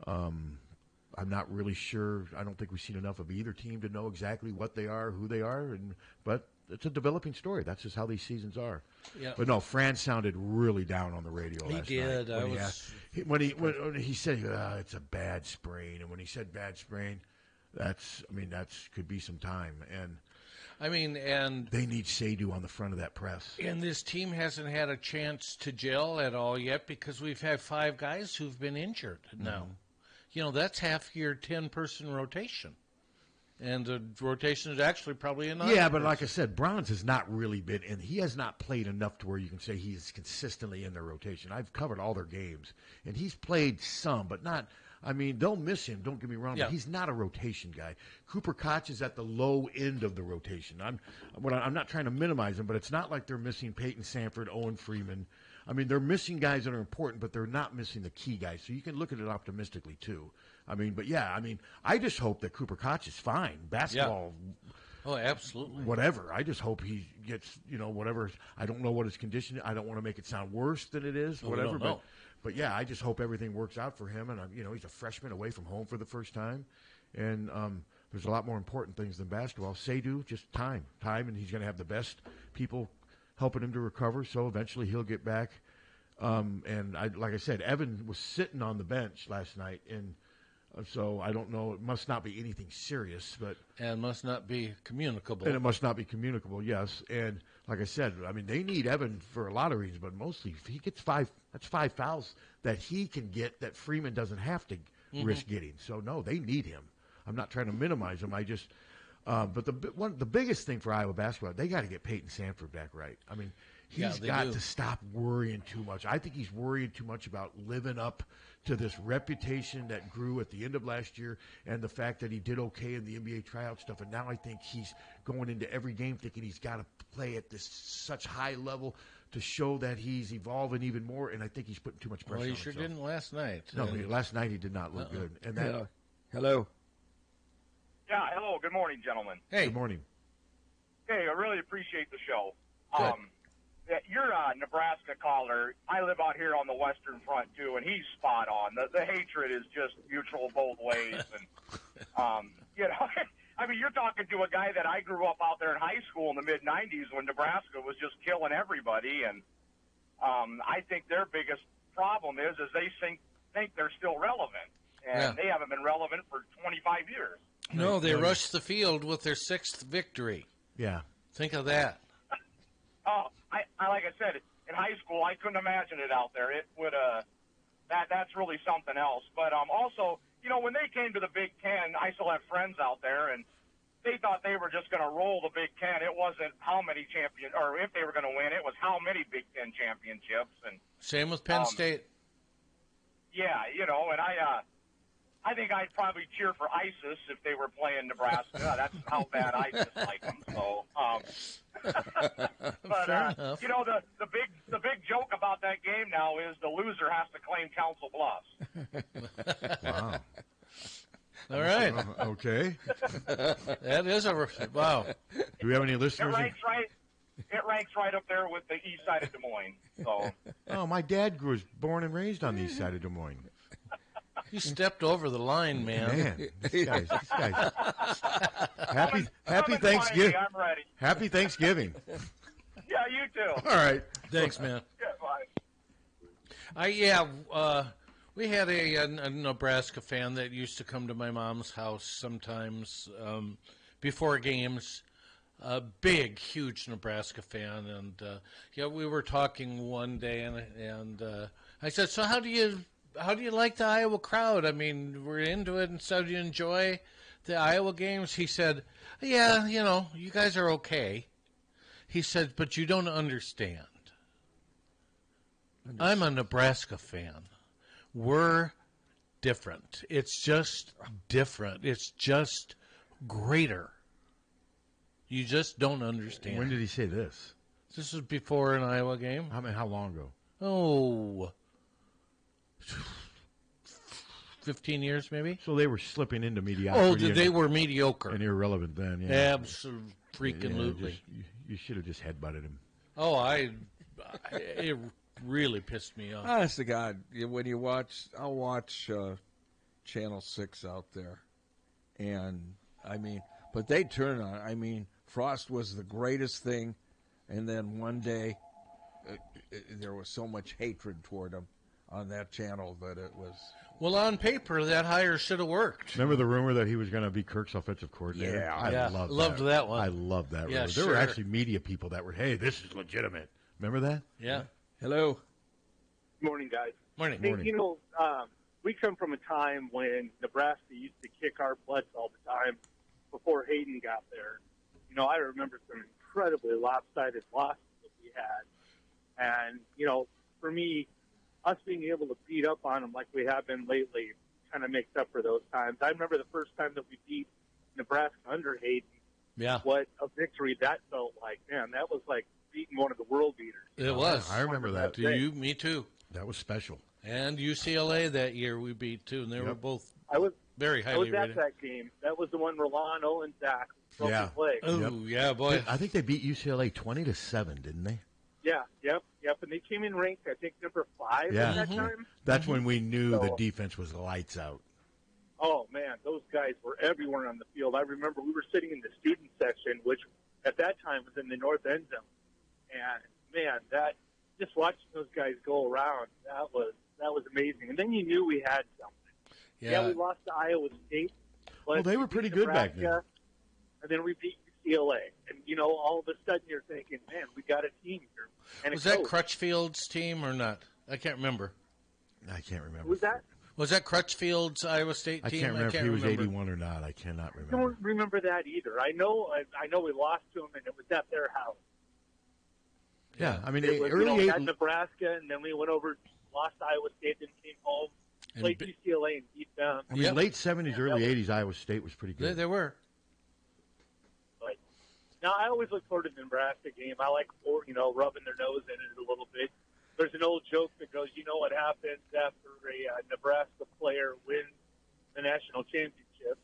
[SPEAKER 5] I'm not really sure. I don't think we've seen enough of either team to know exactly what they are, who they are, but it's a developing story. That's just how these seasons are.
[SPEAKER 4] Yeah.
[SPEAKER 5] But no, Fran sounded really down on the radio last
[SPEAKER 4] night.
[SPEAKER 5] When he said it's a bad sprain, and when he said bad sprain, that could be some time. And they need Seydoux on the front of that press.
[SPEAKER 4] And this team hasn't had a chance to gel at all yet because we've had 5 guys who've been injured now. That's half your 10-person rotation. And the rotation is actually probably a 9.
[SPEAKER 5] Yeah, but like I said, Bronze has not really been in. He has not played enough to where you can say he's consistently in their rotation. I've covered all their games, and he's played some, but not. I mean, they'll miss him. Don't get me wrong, but he's not a rotation guy. Cooper Koch is at the low end of the rotation. I'm not trying to minimize him, but it's not like they're missing Peyton Sanford, Owen Freeman. I mean, they're missing guys that are important, but they're not missing the key guys. So you can look at it optimistically too. I mean, but yeah, I mean, I just hope that Cooper Koch is fine. Basketball.
[SPEAKER 4] Yeah. Oh, absolutely.
[SPEAKER 5] Whatever. I just hope he gets, whatever. I don't know what his condition is. I don't want to make it sound worse than it is, whatever. But yeah, I just hope everything works out for him. And, he's a freshman away from home for the first time. And there's a lot more important things than basketball. Seydu, just time, and he's going to have the best people helping him to recover. So eventually he'll get back. And like I said, Evan was sitting on the bench last night, and so I don't know. It must not be anything serious,
[SPEAKER 4] and must not be communicable.
[SPEAKER 5] And it must not be communicable, yes. And like I said, I mean, they need Evan for a lot of reasons, but mostly if he gets 5, that's 5 fouls that he can get that Freeman doesn't have to risk getting. So no, they need him. I'm not trying to minimize him. I just, but the biggest thing for Iowa basketball, they got to get Peyton Sanford back right. I mean, he's got to stop worrying too much. I think he's worrying too much about living up to this reputation that grew at the end of last year and the fact that he did okay in the NBA tryout stuff. And now I think he's going into every game thinking he's got to play at this such high level to show that he's evolving even more. And I think he's putting too much pressure on himself.
[SPEAKER 4] Well, he sure didn't last night.
[SPEAKER 5] No, last night he did not look good. And that,
[SPEAKER 3] hello.
[SPEAKER 2] Yeah, hello. Good morning, gentlemen.
[SPEAKER 5] Hey. Good morning.
[SPEAKER 2] Hey, I really appreciate the show.
[SPEAKER 4] Good.
[SPEAKER 2] You're a Nebraska caller. I live out here on the Western Front, too, and he's spot on. The hatred is just mutual both ways. And, I mean, you're talking to a guy that I grew up out there in high school in the mid-'90s when Nebraska was just killing everybody. And I think their biggest problem is they think they're still relevant. And they haven't been relevant for 25 years.
[SPEAKER 4] No, they rushed the field with their 6th victory.
[SPEAKER 5] Yeah.
[SPEAKER 4] Think of that.
[SPEAKER 2] I like I said, in high school, I couldn't imagine it out there. It would, that's really something else. But also, when they came to the Big Ten, I still have friends out there, and they thought they were just going to roll the Big Ten. It wasn't how many or if they were going to win, it was how many Big Ten championships. And
[SPEAKER 4] same with Penn State.
[SPEAKER 2] Yeah, and I think I'd probably cheer for ISIS if they were playing Nebraska. That's how bad I dislike them. So, but the big joke about that game now is the loser has to claim Council Bluffs.
[SPEAKER 5] Wow.
[SPEAKER 4] All right.
[SPEAKER 5] Okay.
[SPEAKER 4] That is wow.
[SPEAKER 5] Do we have any listeners?
[SPEAKER 2] It ranks right up there with the east side of Des Moines. So.
[SPEAKER 5] Oh, my dad was born and raised on the east side of Des Moines.
[SPEAKER 4] You stepped over the line, man.
[SPEAKER 5] This guy's happy Thanksgiving.
[SPEAKER 2] I'm ready.
[SPEAKER 5] Happy Thanksgiving.
[SPEAKER 2] Yeah, you too.
[SPEAKER 5] All right.
[SPEAKER 4] Thanks, man.
[SPEAKER 2] Yeah, bye.
[SPEAKER 4] We had a Nebraska fan that used to come to my mom's house sometimes before games. A big, huge Nebraska fan, and we were talking one day, and I said, "So how do you like the Iowa crowd? I mean, we're into it, and so do you enjoy the Iowa games?" He said, "Yeah, you guys are okay." He said, "But you don't understand. I'm a Nebraska fan. We're different. It's just different. It's just greater. You just don't understand."
[SPEAKER 5] When did he say this?
[SPEAKER 4] This was before an Iowa game.
[SPEAKER 5] How long ago?
[SPEAKER 4] Oh, 15 years maybe.
[SPEAKER 5] So they were slipping into mediocrity.
[SPEAKER 4] Oh, they were mediocre
[SPEAKER 5] and irrelevant then. Yeah.
[SPEAKER 4] Absolutely.
[SPEAKER 5] You should have just headbutted him.
[SPEAKER 4] Oh, it really pissed me off.
[SPEAKER 3] Honest to God, when I'll watch Channel 6 out there, and but they turn on. Frost was the greatest thing, and then one day there was so much hatred toward him on that channel that it was.
[SPEAKER 4] Well, on paper, that hire should have worked.
[SPEAKER 5] Remember the rumor that he was going to be Kirk's offensive coordinator?
[SPEAKER 3] Yeah,
[SPEAKER 5] I
[SPEAKER 4] loved that one.
[SPEAKER 5] I loved that
[SPEAKER 4] yeah,
[SPEAKER 5] rumor. There were actually media people that were, "Hey, this is legitimate." Remember that?
[SPEAKER 4] Yeah.
[SPEAKER 3] Hello.
[SPEAKER 6] Good morning, guys.
[SPEAKER 4] Morning.
[SPEAKER 6] Hey, we come from a time when Nebraska used to kick our butts all the time before Hayden got there. I remember some incredibly lopsided losses that we had. And, for me, us being able to beat up on them like we have been lately kind of makes up for those times. I remember the first time that we beat Nebraska under Hayden.
[SPEAKER 4] Yeah.
[SPEAKER 6] What a victory that felt like. Man, that was like beating one of the world beaters.
[SPEAKER 4] It was.
[SPEAKER 5] I remember that.
[SPEAKER 4] Do you? Me too.
[SPEAKER 5] That was special.
[SPEAKER 4] And UCLA that year we beat too, and they were both very highly
[SPEAKER 6] I was
[SPEAKER 4] rated.
[SPEAKER 6] at that game. That was the one where Rolando and Zach broke his leg.
[SPEAKER 4] Oh, yeah, boy.
[SPEAKER 5] I think they beat UCLA 20-7, didn't they?
[SPEAKER 6] Yeah, yep. And they came in ranked, I think, number 5
[SPEAKER 5] Yeah.
[SPEAKER 6] at that time.
[SPEAKER 5] That's when we knew the defense was lights out.
[SPEAKER 6] Oh, man, those guys were everywhere on the field. I remember we were sitting in the student section, which at that time was in the north end zone. And, man, that just watching those guys go around, that was amazing. And then you knew we had something. Yeah, we lost to Iowa State.
[SPEAKER 5] Well, they were pretty good back then.
[SPEAKER 6] And then we beat UCLA. And, all of a sudden you're thinking, man, we got a team here. And
[SPEAKER 4] Was that Crutchfield's team or not? I can't remember.
[SPEAKER 5] I can't remember.
[SPEAKER 6] Who was that?
[SPEAKER 4] Was that Crutchfield's Iowa State
[SPEAKER 5] I
[SPEAKER 4] team?
[SPEAKER 5] can't remember if he was 81 or not. I cannot
[SPEAKER 6] I
[SPEAKER 5] remember.
[SPEAKER 6] don't remember that either. I know we lost to them, and it was at their house.
[SPEAKER 5] Yeah, I mean,
[SPEAKER 6] It was,
[SPEAKER 5] early
[SPEAKER 6] at Nebraska, and then we went over, lost to Iowa State, then came home, played UCLA, and beat them.
[SPEAKER 5] I mean, late 70s, early 80s, Iowa State was pretty good.
[SPEAKER 4] They were.
[SPEAKER 6] But now I always look forward to the Nebraska game. I like, rubbing their nose in it a little bit. There's an old joke that goes, you know what happens after a Nebraska player wins the national championship?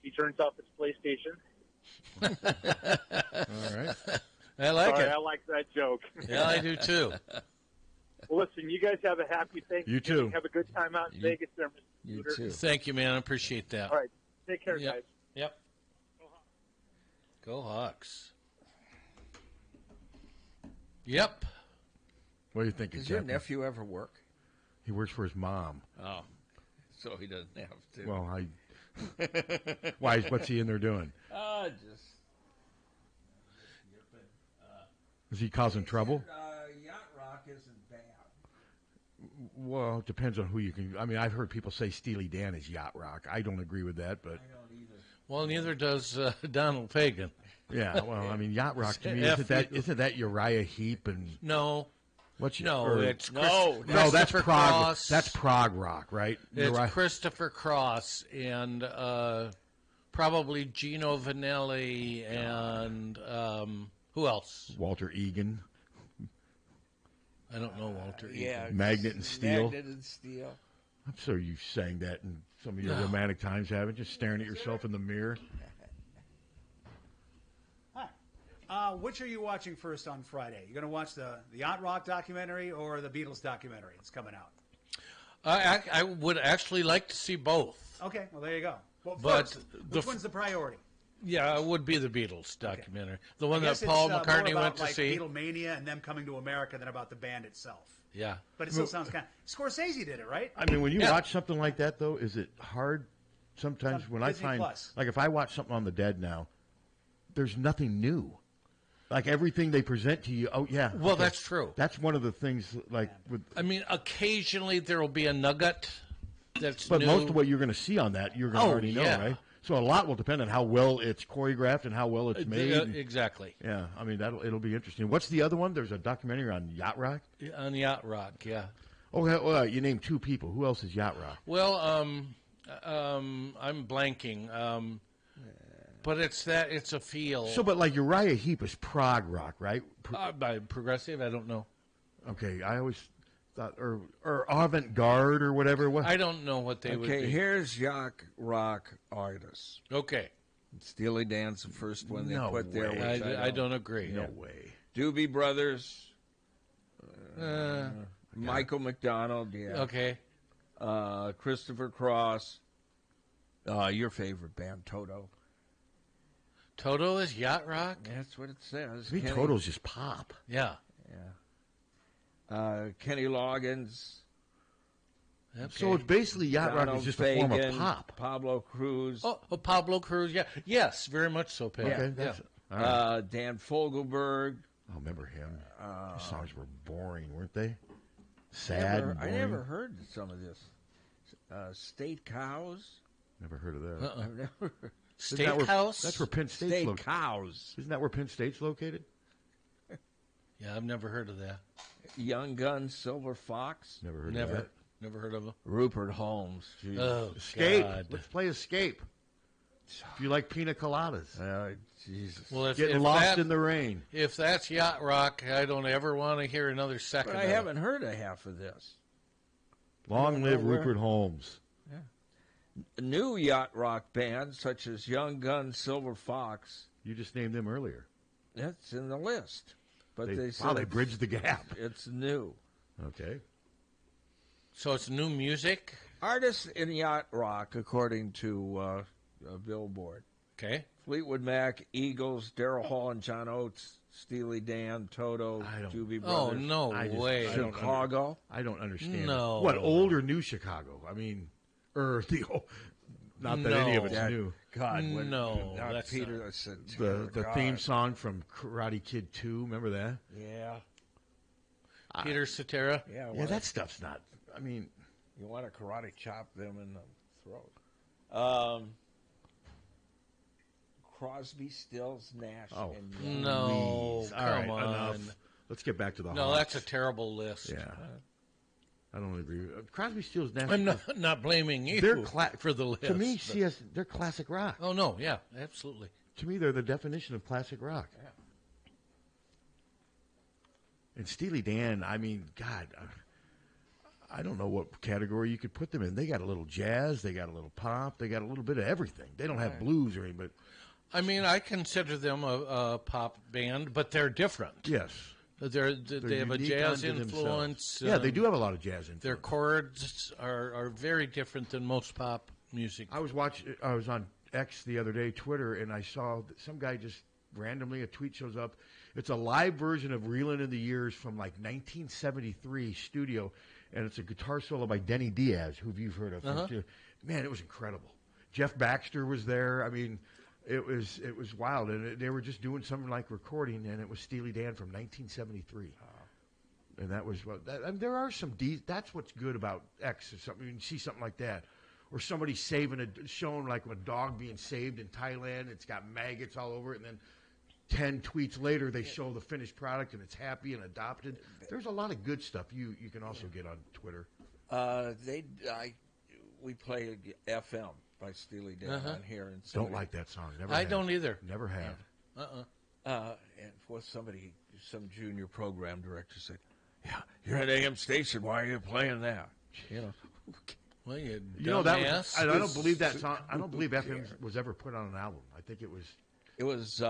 [SPEAKER 6] He turns off his PlayStation.
[SPEAKER 5] All right.
[SPEAKER 4] I like it.
[SPEAKER 6] I like that joke.
[SPEAKER 4] Yeah, I do too.
[SPEAKER 6] Well, listen, you guys have a happy Thanksgiving.
[SPEAKER 5] You too.
[SPEAKER 6] Have a good time out in Vegas there, Mr.
[SPEAKER 3] You
[SPEAKER 6] Suter.
[SPEAKER 3] too.
[SPEAKER 4] Thank you, man. I appreciate that.
[SPEAKER 6] All right. Take care, guys.
[SPEAKER 4] Yep. Go Hawks. Yep.
[SPEAKER 5] What do you think?
[SPEAKER 3] Does your nephew ever work?
[SPEAKER 5] He works for his mom.
[SPEAKER 3] Oh, so he doesn't have to.
[SPEAKER 5] Well, why? What's he in there doing?
[SPEAKER 3] Just.
[SPEAKER 5] Is he causing trouble?
[SPEAKER 3] Yacht rock isn't bad.
[SPEAKER 5] Well, it depends on who you can. I mean, I've heard people say Steely Dan is yacht rock. I don't agree with that, but.
[SPEAKER 3] I don't either.
[SPEAKER 4] Well, neither does Donald Fagen.
[SPEAKER 5] Yeah, well, I mean, yacht rock to me isn't that Uriah Heep and
[SPEAKER 4] no.
[SPEAKER 5] What's
[SPEAKER 4] it's
[SPEAKER 5] no, that's prog.
[SPEAKER 4] Cross.
[SPEAKER 5] That's prog rock, right?
[SPEAKER 4] It's Christopher Cross and probably Gino Vanelli and who else?
[SPEAKER 5] Walter Egan.
[SPEAKER 4] I don't know Walter Egan.
[SPEAKER 3] Yeah,
[SPEAKER 5] Magnet and Steel.
[SPEAKER 3] Magnet and Steel.
[SPEAKER 5] I'm sure you sang that in some of your romantic times, haven't you? Just staring at yourself in the mirror.
[SPEAKER 18] Which are you watching first on Friday? You going to watch the Yacht Rock documentary or the Beatles documentary that's coming out?
[SPEAKER 4] I would actually like to see both.
[SPEAKER 18] Okay, well, there you go. Well,
[SPEAKER 4] But
[SPEAKER 18] first, which one's the priority?
[SPEAKER 4] Yeah, it would be the Beatles documentary.
[SPEAKER 18] Okay.
[SPEAKER 4] The one
[SPEAKER 18] I guess
[SPEAKER 4] that Paul
[SPEAKER 18] it's,
[SPEAKER 4] McCartney
[SPEAKER 18] more about,
[SPEAKER 4] went to see.
[SPEAKER 18] Beatlemania and them coming to America than about the band itself.
[SPEAKER 4] Yeah.
[SPEAKER 18] But it still sounds kind of... Scorsese did it, right?
[SPEAKER 5] I mean, when you watch something like that, though, is it hard sometimes when
[SPEAKER 18] Disney
[SPEAKER 5] I find...
[SPEAKER 18] Plus.
[SPEAKER 5] Like, if I watch something on the Dead now, there's nothing new. Like, everything they present to you, oh, yeah.
[SPEAKER 4] Well, that's true.
[SPEAKER 5] That's one of the things, like... with.
[SPEAKER 4] I mean, occasionally there will be a nugget that's
[SPEAKER 5] But
[SPEAKER 4] new.
[SPEAKER 5] most of what you're going to see on that, you're going to already know, right? So a lot will depend on how well it's choreographed and how well it's made.
[SPEAKER 4] Exactly.
[SPEAKER 5] Yeah, I mean, it'll be interesting. What's the other one? There's a documentary on Yacht Rock?
[SPEAKER 4] On Yacht Rock, yeah.
[SPEAKER 5] Oh, well, you named two people. Who else is Yacht Rock?
[SPEAKER 4] Well, I'm blanking. But it's a feel.
[SPEAKER 5] So, but like Uriah Heep is prog rock, right?
[SPEAKER 4] By progressive, I don't know.
[SPEAKER 5] Okay, I always thought, or avant-garde or whatever. What?
[SPEAKER 4] I don't know what they would be.
[SPEAKER 3] Okay, here's yacht rock artists.
[SPEAKER 4] Okay.
[SPEAKER 3] Steely Dan's the first one they
[SPEAKER 5] No
[SPEAKER 3] put there.
[SPEAKER 5] way.
[SPEAKER 3] Which
[SPEAKER 4] I don't agree.
[SPEAKER 5] No way.
[SPEAKER 3] Doobie Brothers. Michael McDonald, yeah.
[SPEAKER 4] Okay.
[SPEAKER 3] Christopher Cross. Your favorite band, Toto.
[SPEAKER 4] Toto is yacht rock?
[SPEAKER 3] That's what it says.
[SPEAKER 5] To me, Toto's just pop.
[SPEAKER 4] Yeah.
[SPEAKER 3] Yeah. Kenny Loggins.
[SPEAKER 4] Okay.
[SPEAKER 5] So it's basically yacht rock is just a form of pop.
[SPEAKER 3] Pablo Cruz.
[SPEAKER 4] Oh, Pablo Cruz, yeah. Yes, very much so, Pat.
[SPEAKER 5] Okay,
[SPEAKER 4] yeah.
[SPEAKER 5] all right.
[SPEAKER 3] Dan Fogelberg.
[SPEAKER 5] I remember him. His songs were boring, weren't they? Sad and
[SPEAKER 3] I
[SPEAKER 5] boring.
[SPEAKER 3] never heard some of this. State Cows.
[SPEAKER 5] Never heard of that.
[SPEAKER 3] I've never.
[SPEAKER 4] Steakhouse?
[SPEAKER 5] That's where Penn State's
[SPEAKER 3] State
[SPEAKER 5] located.
[SPEAKER 3] Cows.
[SPEAKER 5] Isn't that where Penn State's located?
[SPEAKER 4] Yeah, I've never heard of that.
[SPEAKER 3] Young Guns, Silver Fox.
[SPEAKER 5] Never heard
[SPEAKER 4] Never.
[SPEAKER 5] of that.
[SPEAKER 4] Never heard of him.
[SPEAKER 3] Rupert Holmes. Jeez.
[SPEAKER 4] Oh,
[SPEAKER 5] Escape.
[SPEAKER 4] God.
[SPEAKER 5] Let's play Escape. If you like pina coladas.
[SPEAKER 3] Jesus.
[SPEAKER 4] Well,
[SPEAKER 5] Getting lost in the rain.
[SPEAKER 4] If that's yacht rock, I don't ever want to hear another second.
[SPEAKER 3] But I haven't heard a half of this.
[SPEAKER 5] Long live Rupert Holmes.
[SPEAKER 3] New yacht rock bands such as Young Guns, Silver Fox.
[SPEAKER 5] You just named them earlier.
[SPEAKER 3] That's in the list. But they
[SPEAKER 5] wow, they bridged the gap.
[SPEAKER 3] It's new.
[SPEAKER 5] Okay.
[SPEAKER 4] So it's new music?
[SPEAKER 3] Artists in yacht rock, according to Billboard.
[SPEAKER 4] Okay.
[SPEAKER 3] Fleetwood Mac, Eagles, Daryl Hall and John Oates, Steely Dan, Toto, Doobie Brothers.
[SPEAKER 4] Oh, no way.
[SPEAKER 3] Chicago.
[SPEAKER 5] I don't understand.
[SPEAKER 4] No.
[SPEAKER 5] What, old or new Chicago? I mean, the old. Not that any of it's new.
[SPEAKER 3] God,
[SPEAKER 4] no.
[SPEAKER 3] That's Peter.
[SPEAKER 5] The theme song from Karate Kid 2, remember that?
[SPEAKER 3] Yeah.
[SPEAKER 4] Peter Cetera?
[SPEAKER 5] Yeah, that stuff's not, I mean.
[SPEAKER 3] You want to karate chop them in the throat. Crosby, Stills, Nash, and Young.
[SPEAKER 4] No, come on.
[SPEAKER 5] Enough. Let's get back to the
[SPEAKER 4] No,
[SPEAKER 5] Hawks.
[SPEAKER 4] that's a terrible list.
[SPEAKER 5] Yeah. I don't agree. Crosby, Stills, Nash.
[SPEAKER 4] I'm not blaming you for the list.
[SPEAKER 5] To me, they're classic rock.
[SPEAKER 4] Oh, no, yeah, absolutely.
[SPEAKER 5] To me, they're the definition of classic rock.
[SPEAKER 3] Yeah.
[SPEAKER 5] And Steely Dan, I mean, God, I don't know what category you could put them in. They got a little jazz, they got a little pop, they got a little bit of everything. They don't have blues or anything, but...
[SPEAKER 4] I mean, I consider them a pop band, but they're different.
[SPEAKER 5] Yes.
[SPEAKER 4] They have a jazz influence.
[SPEAKER 5] Yeah, they do have a lot of jazz influence.
[SPEAKER 4] Their chords are very different than most pop music.
[SPEAKER 5] I was on X the other day, Twitter, and I saw some guy just randomly, a tweet shows up. It's a live version of Reelin' in the Years from like 1973 studio, and it's a guitar solo by Denny Diaz, who you've heard of. Man, it was incredible. Jeff Baxter was there. I mean, it was wild, and they were just doing something like recording, and it was Steely Dan from 1973. And that was there are some that's what's good about X or something. You can see something like that, or somebody showing like a dog being saved in Thailand. It's got maggots all over it, and then 10 tweets later they show the finished product and it's happy and adopted. There's a lot of good stuff you can also get on Twitter.
[SPEAKER 3] We play FM by Steely Dan on here. And
[SPEAKER 5] don't like that song.
[SPEAKER 4] I don't either.
[SPEAKER 5] Never have.
[SPEAKER 3] And some junior program director said, "Yeah, you're at AM station. Why are you playing that?" You know.
[SPEAKER 4] Well,
[SPEAKER 5] you know that was, I don't believe that song. I don't believe FM was ever put on an album. I think it was.
[SPEAKER 3] It was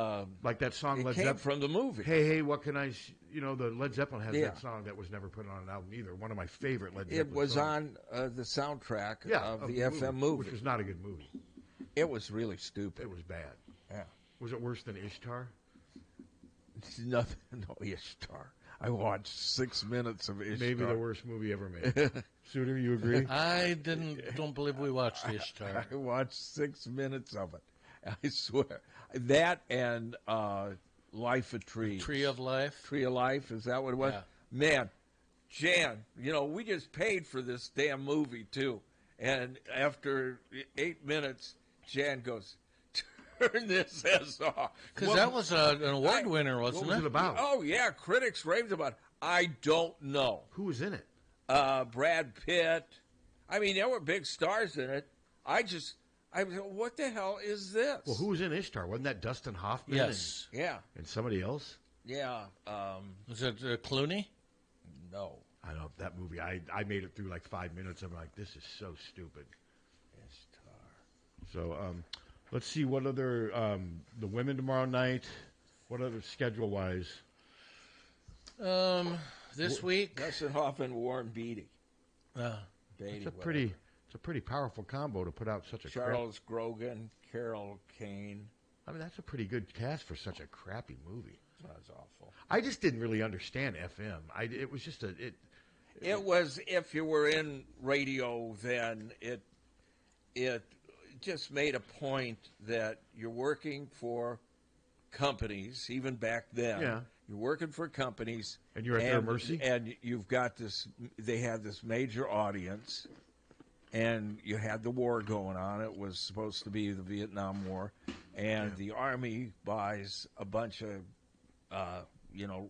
[SPEAKER 5] like that song
[SPEAKER 3] Led
[SPEAKER 5] Led
[SPEAKER 3] Zeppelin
[SPEAKER 5] Zeppelin
[SPEAKER 3] from the movie.
[SPEAKER 5] Hey, what can I? The Led Zeppelin has that song that was never put on an album either. One of my favorite Led Zeppelin.
[SPEAKER 3] It was
[SPEAKER 5] songs.
[SPEAKER 3] on the soundtrack of the FM movie,
[SPEAKER 5] which was not a good movie.
[SPEAKER 3] It was really stupid.
[SPEAKER 5] It was bad.
[SPEAKER 3] Yeah.
[SPEAKER 5] Was it worse than Ishtar?
[SPEAKER 3] Nothing. No Ishtar. I watched 6 minutes of Ishtar.
[SPEAKER 5] Maybe the worst movie ever made. Suter, you agree?
[SPEAKER 4] I don't believe we watched Ishtar.
[SPEAKER 3] I watched 6 minutes of it. I swear. That and Life of Trees.
[SPEAKER 4] Tree of Life?
[SPEAKER 3] Tree of Life, is that what it was?
[SPEAKER 4] Yeah.
[SPEAKER 3] Man, Jan, we just paid for this damn movie, too. And after 8 minutes, Jan goes, turn this ass off.
[SPEAKER 4] Because that was an award winner, wasn't it?
[SPEAKER 5] What was it about?
[SPEAKER 3] Oh, yeah, critics raved about it. I don't know.
[SPEAKER 5] Who was in it?
[SPEAKER 3] Brad Pitt. I mean, there were big stars in it. I was what the hell is this?
[SPEAKER 5] Well, who was in Ishtar? Wasn't that Dustin Hoffman?
[SPEAKER 4] Yes.
[SPEAKER 5] And somebody else?
[SPEAKER 3] Yeah.
[SPEAKER 4] Was it Clooney?
[SPEAKER 3] No.
[SPEAKER 5] I don't know. That movie, I made it through like 5 minutes. I'm like, this is so stupid.
[SPEAKER 3] Ishtar.
[SPEAKER 5] So, let's see what other, the women tomorrow night, what other schedule-wise?
[SPEAKER 4] This week?
[SPEAKER 3] Dustin Hoffman, Warren Beatty.
[SPEAKER 5] It's a pretty powerful combo to put out such a
[SPEAKER 3] Charles Grogan, Carol Kane.
[SPEAKER 5] I mean, that's a pretty good cast for such a crappy movie.
[SPEAKER 3] That's awful.
[SPEAKER 5] I just didn't really understand FM. It was just
[SPEAKER 3] It was, if you were in radio then, it just made a point that you're working for companies, even back then.
[SPEAKER 5] Yeah.
[SPEAKER 3] You're working for companies.
[SPEAKER 5] And you're at their mercy?
[SPEAKER 3] And you've got this, they had this major audience, and you had the war going on. It was supposed to be the Vietnam War. And the Army buys a bunch of,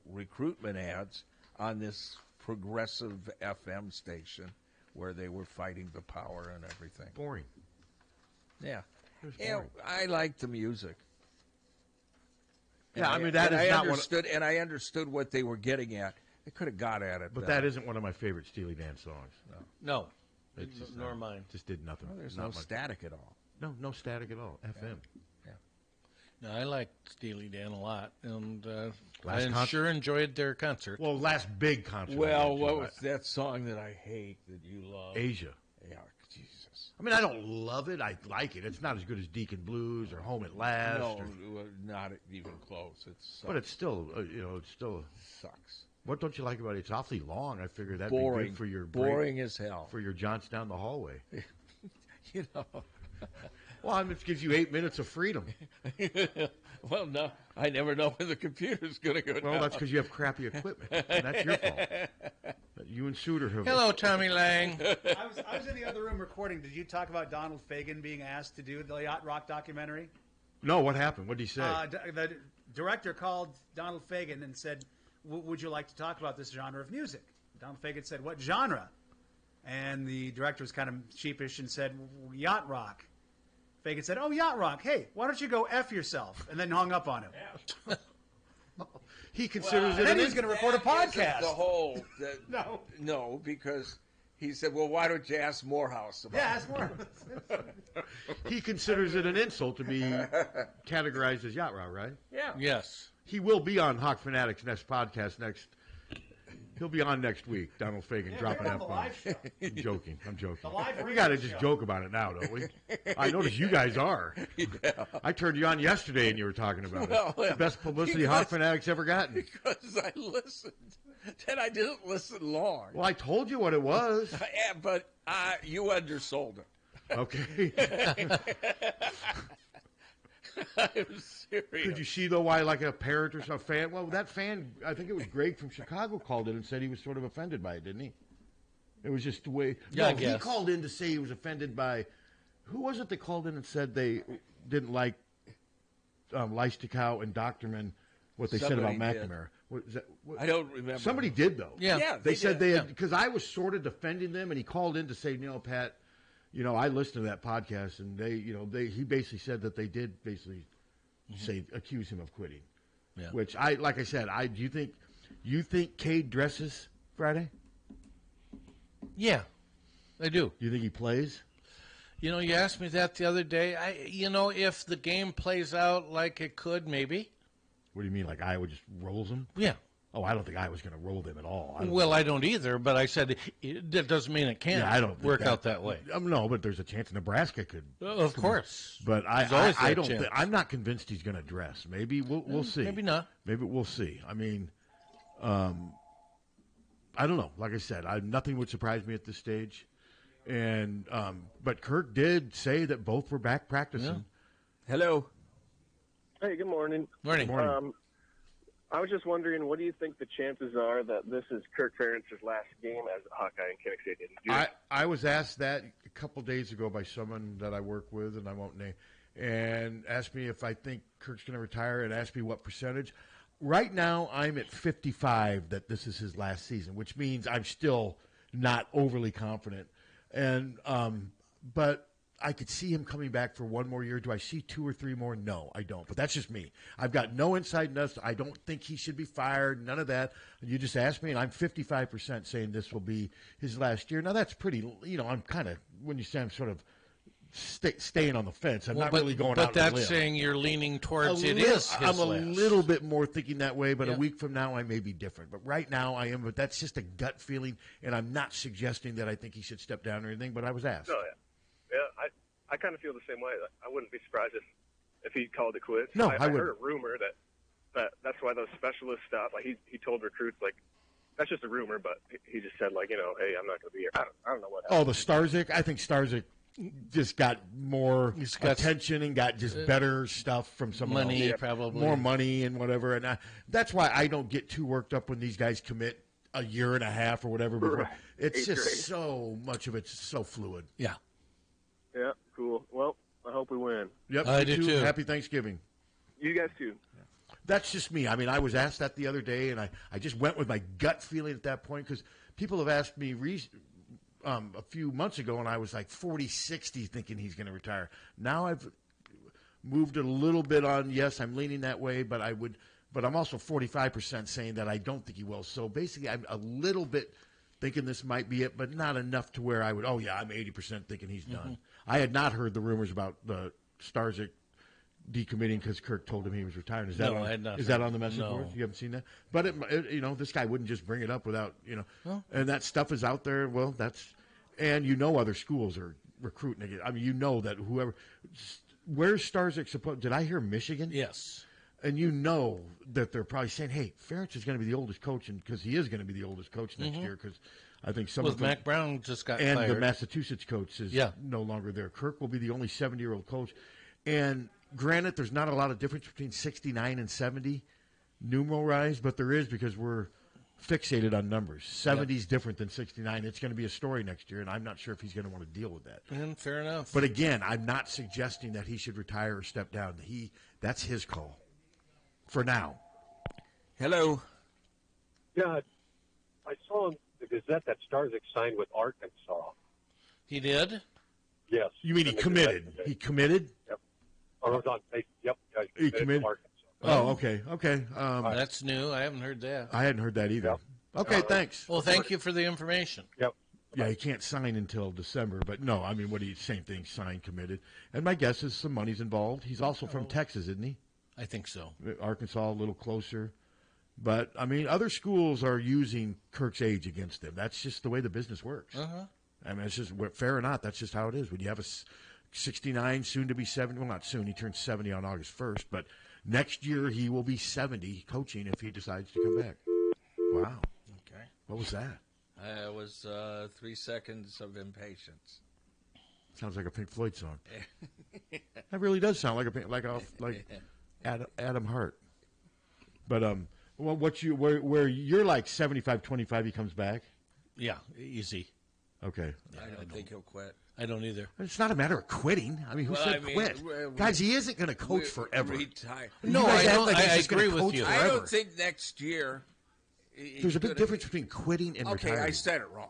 [SPEAKER 3] recruitment ads on this progressive FM station where they were fighting the power and everything.
[SPEAKER 5] Boring.
[SPEAKER 3] Yeah.
[SPEAKER 5] Yeah,
[SPEAKER 3] I like the music.
[SPEAKER 5] Yeah,
[SPEAKER 3] And
[SPEAKER 5] I mean, that is not
[SPEAKER 3] understood, and I understood what they were getting at. They could have got at it.
[SPEAKER 5] But that isn't one of my favorite Steely Dan songs.
[SPEAKER 4] No.
[SPEAKER 5] It's just,
[SPEAKER 4] Nor mine.
[SPEAKER 5] Just did nothing.
[SPEAKER 3] Well, there's
[SPEAKER 5] Not
[SPEAKER 3] no
[SPEAKER 5] much.
[SPEAKER 3] static at all.
[SPEAKER 5] No static at all. FM.
[SPEAKER 3] Yeah.
[SPEAKER 4] No, I like Steely Dan a lot, and
[SPEAKER 5] Last
[SPEAKER 4] I
[SPEAKER 5] concert?
[SPEAKER 4] sure enjoyed their concert.
[SPEAKER 5] Well, last big concert.
[SPEAKER 3] Well, what was that song that I hate that you love?
[SPEAKER 5] Asia.
[SPEAKER 3] Yeah, Jesus.
[SPEAKER 5] I mean, I don't love it. I like it. It's not as good as Deacon Blues or Home at Last.
[SPEAKER 3] No,
[SPEAKER 5] or,
[SPEAKER 3] not even close.
[SPEAKER 5] but it's still, it's still
[SPEAKER 3] sucks.
[SPEAKER 5] What don't you like about it? It's awfully long. I figured that'd
[SPEAKER 3] Boring.
[SPEAKER 5] be good for your
[SPEAKER 3] boring as hell
[SPEAKER 5] for your jaunts down the hallway.
[SPEAKER 3] You know.
[SPEAKER 5] Well, I mean, it gives you 8 minutes of freedom.
[SPEAKER 3] Well, no, I never know when the computer's going to go down.
[SPEAKER 5] Well, that's because you have crappy equipment, and that's your fault. You and Suter have.
[SPEAKER 4] Hello, Tommy Lang.
[SPEAKER 7] I was in the other room recording. Did you talk about Donald Fagen being asked to do the Yacht Rock documentary?
[SPEAKER 5] No, what happened? What did he say?
[SPEAKER 7] The director called Donald Fagen and said, would you like to talk about this genre of music? Donald Fagen said, what genre? And the director was kind of sheepish and said, yacht rock. Fagan said, oh, yacht rock. Hey, why don't you go F yourself? And then hung up on him.
[SPEAKER 5] He considers it.
[SPEAKER 7] And then he was going to record a podcast.
[SPEAKER 3] The whole
[SPEAKER 7] No,
[SPEAKER 3] because he said, well, why don't you ask Morehouse about it?
[SPEAKER 7] Yeah, ask Morehouse.
[SPEAKER 5] He considers it an insult to be categorized as yacht rock, right?
[SPEAKER 3] Yeah.
[SPEAKER 4] Yes.
[SPEAKER 5] He will be on Hawkfanatic's next podcast He'll be on next week. Donald Fagen dropping that bomb. I'm joking. We got to just joke about it now, don't we? I notice you guys are.
[SPEAKER 3] Yeah.
[SPEAKER 5] I turned you on yesterday and you were talking about it.
[SPEAKER 3] Well,
[SPEAKER 5] The best publicity Hawkfanatic's ever gotten.
[SPEAKER 3] Because I listened. Then I didn't listen long.
[SPEAKER 5] Well, I told you what it was.
[SPEAKER 3] Yeah, but you undersold it.
[SPEAKER 5] Okay.
[SPEAKER 3] I'm serious.
[SPEAKER 5] Could you see, though, why, like a parent or some fan? Well, that fan, I think it was Greg from Chicago, called in and said he was sort of offended by it, didn't he? It was just the way.
[SPEAKER 4] Yeah, I
[SPEAKER 5] no,
[SPEAKER 4] guess.
[SPEAKER 5] he called in to say he was offended by. Who was it that called in and said they didn't like Leistokow and Doctorman, what they said about
[SPEAKER 3] Somebody did.
[SPEAKER 5] McNamara?
[SPEAKER 3] I don't remember.
[SPEAKER 5] Somebody did, though.
[SPEAKER 3] Yeah,
[SPEAKER 5] they said they had,
[SPEAKER 3] did.
[SPEAKER 5] because I was sort of defending them, and he called in to say, Pat, I listened to that podcast, and he basically said that they did basically accuse him of quitting.
[SPEAKER 3] Yeah.
[SPEAKER 5] Which like I said, do you think Cade dresses Friday?
[SPEAKER 4] Yeah, I do.
[SPEAKER 5] You think he plays?
[SPEAKER 4] You asked me that the other day. If the game plays out like it could, maybe.
[SPEAKER 5] What do you mean, like Iowa just rolls them?
[SPEAKER 4] Yeah.
[SPEAKER 5] Oh, I don't think Iowa's going to roll them at all.
[SPEAKER 4] I don't either, but I said that doesn't mean it can't
[SPEAKER 5] I don't think
[SPEAKER 4] work out that way.
[SPEAKER 5] No, but there's a chance Nebraska could.
[SPEAKER 4] Of course.
[SPEAKER 5] But
[SPEAKER 4] There's always
[SPEAKER 5] I
[SPEAKER 4] that
[SPEAKER 5] don't.
[SPEAKER 4] chance.
[SPEAKER 5] I'm not convinced he's going to dress. Maybe we'll see.
[SPEAKER 4] Maybe not.
[SPEAKER 5] Maybe we'll see. I mean, I don't know. Like I said, nothing would surprise me at this stage. And but Kirk did say that both were back practicing.
[SPEAKER 3] Yeah. Hello.
[SPEAKER 8] Hey, good morning.
[SPEAKER 4] Morning.
[SPEAKER 8] I was just wondering, what do you think the chances are that this is Kirk Ferentz's last game as a Hawkeye in Kinnick Stadium?
[SPEAKER 5] I was asked that a couple days ago by someone that I work with, and I won't name, and asked me if I think Kirk's going to retire, and asked me what percentage. Right now, I'm at 55 that this is his last season, which means I'm still not overly confident. And but I could see him coming back for one more year. Do I see 2 or 3 more? No, I don't. But that's just me. I've got no inside nuts. I don't think he should be fired. None of that. You just asked me, and I'm 55% saying this will be his last year. Now, that's pretty, I'm kind of, when you say I'm sort of staying on the fence, I'm not really going out.
[SPEAKER 4] But that's saying you're leaning towards it is his
[SPEAKER 5] I'm a
[SPEAKER 4] last.
[SPEAKER 5] little bit more thinking that way, but
[SPEAKER 4] Yeah.
[SPEAKER 5] a week from now I may be different. But right now I am. But that's just a gut feeling, and I'm not suggesting that I think he should step down or anything. But I was asked.
[SPEAKER 8] Oh, yeah. I kind of feel the same way. I wouldn't be surprised if he called it quits.
[SPEAKER 5] No, I
[SPEAKER 8] heard
[SPEAKER 5] wouldn't.
[SPEAKER 8] a rumor that's why those specialists stopped. Like he told recruits, like, that's just a rumor, but he just said, like, hey, I'm not going to be here. I don't know what happened.
[SPEAKER 5] Oh, the Starzik. I think Starzik just got more attention and got just better stuff from someone
[SPEAKER 4] money,
[SPEAKER 5] else.
[SPEAKER 4] probably.
[SPEAKER 5] More money and whatever. And that's why I don't get too worked up when these guys commit a year and a half or whatever. Before.
[SPEAKER 8] Right.
[SPEAKER 5] It's
[SPEAKER 8] Eighth
[SPEAKER 5] just
[SPEAKER 8] grade.
[SPEAKER 5] so much of it's so fluid.
[SPEAKER 4] Yeah.
[SPEAKER 8] Yeah, cool. Well, I hope we win.
[SPEAKER 5] Yep.
[SPEAKER 4] I
[SPEAKER 5] you
[SPEAKER 4] do
[SPEAKER 5] too.
[SPEAKER 4] too.
[SPEAKER 5] Happy Thanksgiving.
[SPEAKER 8] You guys too.
[SPEAKER 5] That's just me. I mean, I was asked that the other day, and I just went with my gut feeling at that point because people have asked me a few months ago, and I was like 40-60 thinking he's going to retire. Now I've moved it a little bit on, yes, I'm leaning that way, but I'm also 45% saying that I don't think he will. So basically, I'm a little bit thinking this might be it, but not enough to where I would, I'm 80% thinking he's done. I had not heard the rumors about the Starzyk decommitting because Kirk told him he was retiring. Is that
[SPEAKER 4] I had not
[SPEAKER 5] is that
[SPEAKER 4] heard.
[SPEAKER 5] on the message
[SPEAKER 4] No.
[SPEAKER 5] board? You haven't seen that? But, this guy wouldn't just bring it up without, and that stuff is out there. Well, and other schools are recruiting again. I mean, that where's Starzyk supposed? Did I hear Michigan?
[SPEAKER 4] Yes.
[SPEAKER 5] And that they're probably saying, hey, Ferentz is going to be the oldest coach, because he is going to be the oldest coach next year, because I think some of them.
[SPEAKER 4] Mac Brown just got
[SPEAKER 5] and
[SPEAKER 4] fired.
[SPEAKER 5] the Massachusetts coach is no longer there. Kirk will be the only 70-year-old coach. And granted, there's not a lot of difference between 69 and 70 numeral-wise, but there is because we're fixated on numbers. 70 is different than 69. It's going to be a story next year, and I'm not sure if he's going to want to deal with that.
[SPEAKER 4] And fair enough.
[SPEAKER 5] But again, I'm not suggesting that he should retire or step down. That's his call for now.
[SPEAKER 3] Hello.
[SPEAKER 9] Yeah, I saw in the Gazette that Starzyk signed with Arkansas.
[SPEAKER 4] He did?
[SPEAKER 9] Yes.
[SPEAKER 5] You mean he committed? He committed?
[SPEAKER 9] Yep. Or it was on Facebook. Yep.
[SPEAKER 5] He committed?
[SPEAKER 9] to Arkansas.
[SPEAKER 5] Oh, okay. Okay.
[SPEAKER 4] That's new. I haven't heard that.
[SPEAKER 5] I hadn't heard that either. Yep. Okay, thanks.
[SPEAKER 4] Well, thank you for the information.
[SPEAKER 9] Yep.
[SPEAKER 5] Yeah, he can't sign until December, but no, I mean, same thing, signed, committed. And my guess is some money's involved. He's also from Texas, isn't he?
[SPEAKER 4] I think so.
[SPEAKER 5] Arkansas, a little closer. But, I mean, other schools are using Kirk's age against them. That's just the way the business works.
[SPEAKER 4] Uh-huh.
[SPEAKER 5] I mean, it's just, fair or not, that's just how it is. When you have a 69, soon to be 70, well, not soon, he turns 70 on August 1st, but next year he will be 70 coaching if he decides to come back. Wow.
[SPEAKER 3] Okay.
[SPEAKER 5] What was that?
[SPEAKER 3] It was 3 seconds of impatience.
[SPEAKER 5] Sounds like a Pink Floyd song. That really does sound like Adam Hart. But where you're like 75-25, he comes back.
[SPEAKER 4] Yeah, easy.
[SPEAKER 5] Okay.
[SPEAKER 3] I don't think he'll quit.
[SPEAKER 4] I don't either.
[SPEAKER 5] It's not a matter of quitting. I mean, who said quit? Guys, he isn't going to coach forever.
[SPEAKER 3] Retire.
[SPEAKER 4] No, I agree with you.
[SPEAKER 3] I don't think next year.
[SPEAKER 5] There's a big difference between quitting and retiring.
[SPEAKER 3] Okay, I said it wrong.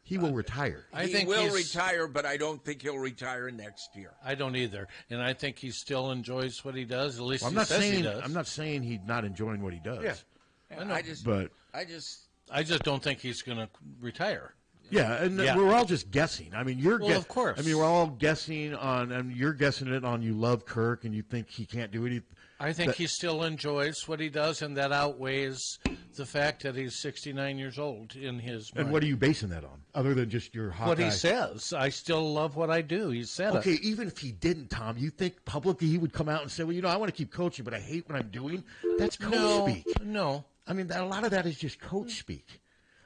[SPEAKER 5] He will retire.
[SPEAKER 3] He will retire, but I don't think he'll retire next year.
[SPEAKER 4] I don't either, and I think he still enjoys what he does. At least
[SPEAKER 5] he
[SPEAKER 4] says he does.
[SPEAKER 5] I'm not saying he's not enjoying what he does.
[SPEAKER 3] Yeah, I
[SPEAKER 4] just don't think he's going to retire.
[SPEAKER 5] Yeah, and we're all just guessing. I mean,
[SPEAKER 4] of course.
[SPEAKER 5] I mean, we're all guessing on, and you're guessing it on. You love Kirk, and you think he can't do anything.
[SPEAKER 4] I think he still enjoys what he does, and that outweighs the fact that he's 69 years old in his mind.
[SPEAKER 5] And what are you basing that on, other than just your Hawkeye?
[SPEAKER 4] What he says. I still love what I do. He said
[SPEAKER 5] okay, even if he didn't, Tom, you think publicly he would come out and say, well, I want to keep coaching, but I hate what I'm doing? That's coach speak.
[SPEAKER 4] No.
[SPEAKER 5] I mean, a lot of that is just coach speak.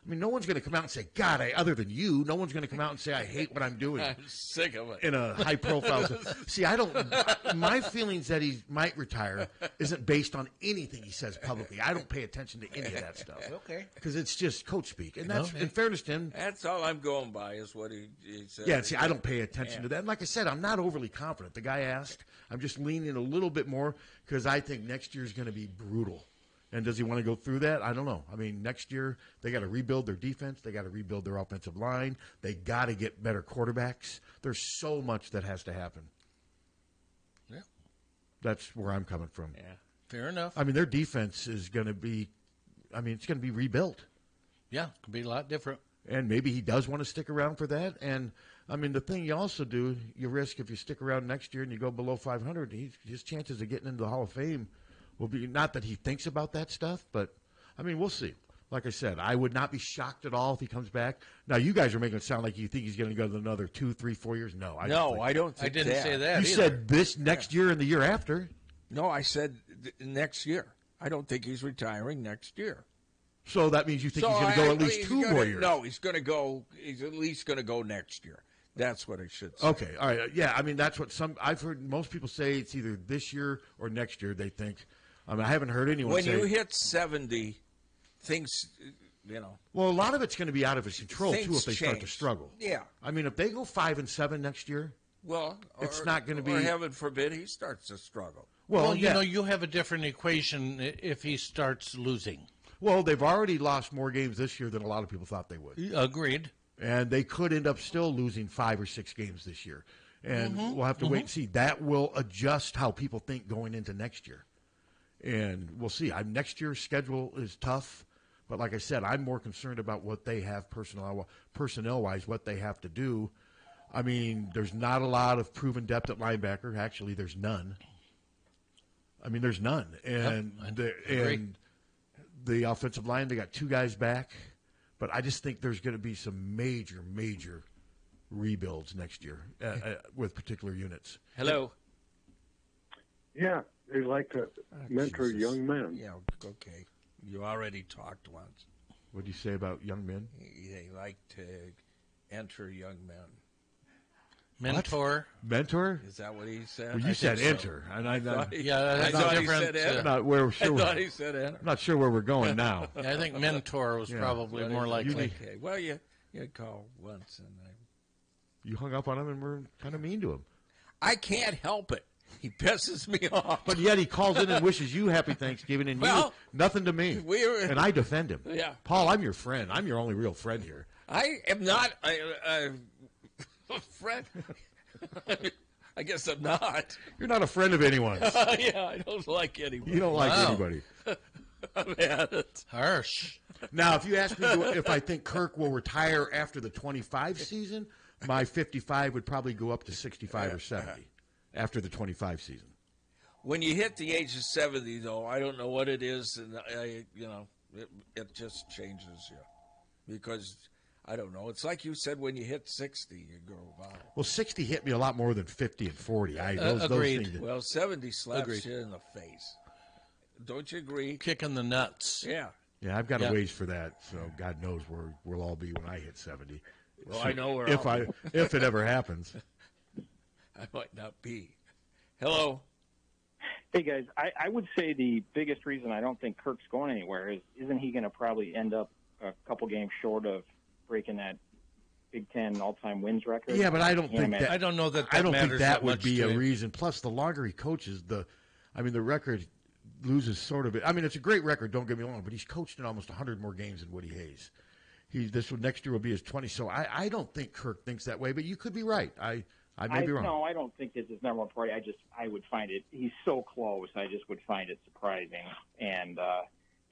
[SPEAKER 5] I mean, no one's going to come out and say, God, other than you, no one's going to come out and say, I hate what I'm doing.
[SPEAKER 3] I'm sick of it.
[SPEAKER 5] In a high-profile. See, my feelings that he might retire isn't based on anything he says publicly. I don't pay attention to any of that stuff.
[SPEAKER 4] Okay.
[SPEAKER 5] Because it's just coach speak. And that's, in fairness to him.
[SPEAKER 3] That's all I'm going by is what he said.
[SPEAKER 5] Yeah, see, I don't pay attention to that. And like I said, I'm not overly confident. The guy asked. I'm just leaning a little bit more because I think next year is going to be brutal. And does he want to go through that? I don't know. I mean, next year, they got to rebuild their defense. They got to rebuild their offensive line. They got to get better quarterbacks. There's so much that has to happen.
[SPEAKER 4] Yeah.
[SPEAKER 5] That's where I'm coming from.
[SPEAKER 4] Yeah. Fair enough.
[SPEAKER 5] I mean, their defense is going to be, it's going to be rebuilt.
[SPEAKER 4] Yeah, it could be a lot different.
[SPEAKER 5] And maybe he does want to stick around for that. And, I mean, the thing you also do, you risk if you stick around next year and you go below 500, his chances of getting into the Hall of Fame will be, not that he thinks about that stuff, but, I mean, we'll see. Like I said, I would not be shocked at all if he comes back. Now, you guys are making it sound like you think he's going to go to another 2, 3, 4 years. No, I
[SPEAKER 3] don't think
[SPEAKER 4] I didn't say that
[SPEAKER 5] You
[SPEAKER 4] either.
[SPEAKER 5] said this next year and the year after.
[SPEAKER 3] No, I said next year. I don't think he's retiring next year.
[SPEAKER 5] So that means you think he's going to go at least 2 more years.
[SPEAKER 3] No, he's going to go. He's at least going to go next year. That's what I should say.
[SPEAKER 5] Okay, all right. Yeah, I mean, that's what I've heard most people say it's either this year or next year they think. I mean, I haven't heard anyone say.
[SPEAKER 3] When you hit 70, things,
[SPEAKER 5] Well, a lot of it's going to be out of his control, too, if they start to
[SPEAKER 3] change.
[SPEAKER 5] struggle.
[SPEAKER 3] Yeah.
[SPEAKER 5] I mean, if they go 5-7 next year, it's not going to be.
[SPEAKER 3] Or heaven forbid, he starts to struggle.
[SPEAKER 5] Well,
[SPEAKER 4] you have a different equation if he starts losing.
[SPEAKER 5] Well, they've already lost more games this year than a lot of people thought they would.
[SPEAKER 4] Agreed.
[SPEAKER 5] And they could end up still losing 5 or 6 games this year. And we'll have to wait and see. That will adjust how people think going into next year. And we'll see. Next year's schedule is tough. But like I said, I'm more concerned about what they have personnel-wise, what they have to do. I mean, there's not a lot of proven depth at linebacker. Actually, there's none. I mean, there's none. And, the offensive line, they got 2 guys back. But I just think there's going to be some major, major rebuilds next year with particular units.
[SPEAKER 16] Hello.
[SPEAKER 9] Yeah, they like to mentor young men.
[SPEAKER 3] Yeah, okay. You already talked once.
[SPEAKER 5] What do you say about young men?
[SPEAKER 3] They like to enter young men.
[SPEAKER 4] Mentor.
[SPEAKER 5] What? Mentor?
[SPEAKER 3] Is that what he said?
[SPEAKER 5] Well, you said enter.
[SPEAKER 3] So.
[SPEAKER 5] And
[SPEAKER 3] I thought he said enter.
[SPEAKER 5] I thought
[SPEAKER 3] he said enter.
[SPEAKER 5] I'm not sure where we're going now.
[SPEAKER 4] I think mentor was probably more likely.
[SPEAKER 3] Okay. Well, you called once. And
[SPEAKER 5] you hung up on him and were kind of mean to him.
[SPEAKER 3] I can't help it. He pisses me off.
[SPEAKER 5] But yet he calls in and wishes you happy Thanksgiving, and you nothing to me. And I defend him.
[SPEAKER 3] Yeah.
[SPEAKER 5] Paul, I'm your friend. I'm your only real friend here.
[SPEAKER 3] I am not a friend. I guess I'm not.
[SPEAKER 5] You're not a friend of anyone's.
[SPEAKER 3] Yeah, I don't like anyone.
[SPEAKER 5] You don't like anybody.
[SPEAKER 3] I'm at it.
[SPEAKER 4] Harsh.
[SPEAKER 5] Now, if you ask me if I think Kirk will retire after the 25 season, my 55 would probably go up to 65 or 70 after the 25 season.
[SPEAKER 3] When you hit the age of 70, though, I don't know what it is, and it just changes you because. I don't know. It's like you said when you hit 60, you go, wow.
[SPEAKER 5] Well, 60 hit me a lot more than 50 and 40.
[SPEAKER 4] Agreed.
[SPEAKER 5] Those
[SPEAKER 3] well, 70 slaps you in the face. Don't you agree?
[SPEAKER 4] Kicking the nuts.
[SPEAKER 3] Yeah.
[SPEAKER 5] Yeah, I've got a ways for that, so God knows where we'll all be when I hit 70.
[SPEAKER 3] Well, I know where
[SPEAKER 5] if it ever happens.
[SPEAKER 3] I might not be. Hello.
[SPEAKER 1] Hey, guys. I would say the biggest reason I don't think Kirk's going anywhere isn't he going to probably end up a couple games short of breaking that Big Ten all-time wins record?
[SPEAKER 5] Yeah, but I don't think that.
[SPEAKER 4] I don't know that.
[SPEAKER 5] I don't think
[SPEAKER 4] matters
[SPEAKER 5] that
[SPEAKER 4] that
[SPEAKER 5] would be a
[SPEAKER 4] him.
[SPEAKER 5] reason. Plus, the longer he coaches, the record loses sort of. I mean, it's a great record. Don't get me wrong, but he's coached in almost 100 more games than Woody Hayes. Next year will be his 20. So I don't think Kirk thinks that way. But you could be right. I may be wrong.
[SPEAKER 1] No, I don't think it's his number one priority. I would find it. He's so close. I just would find it surprising. And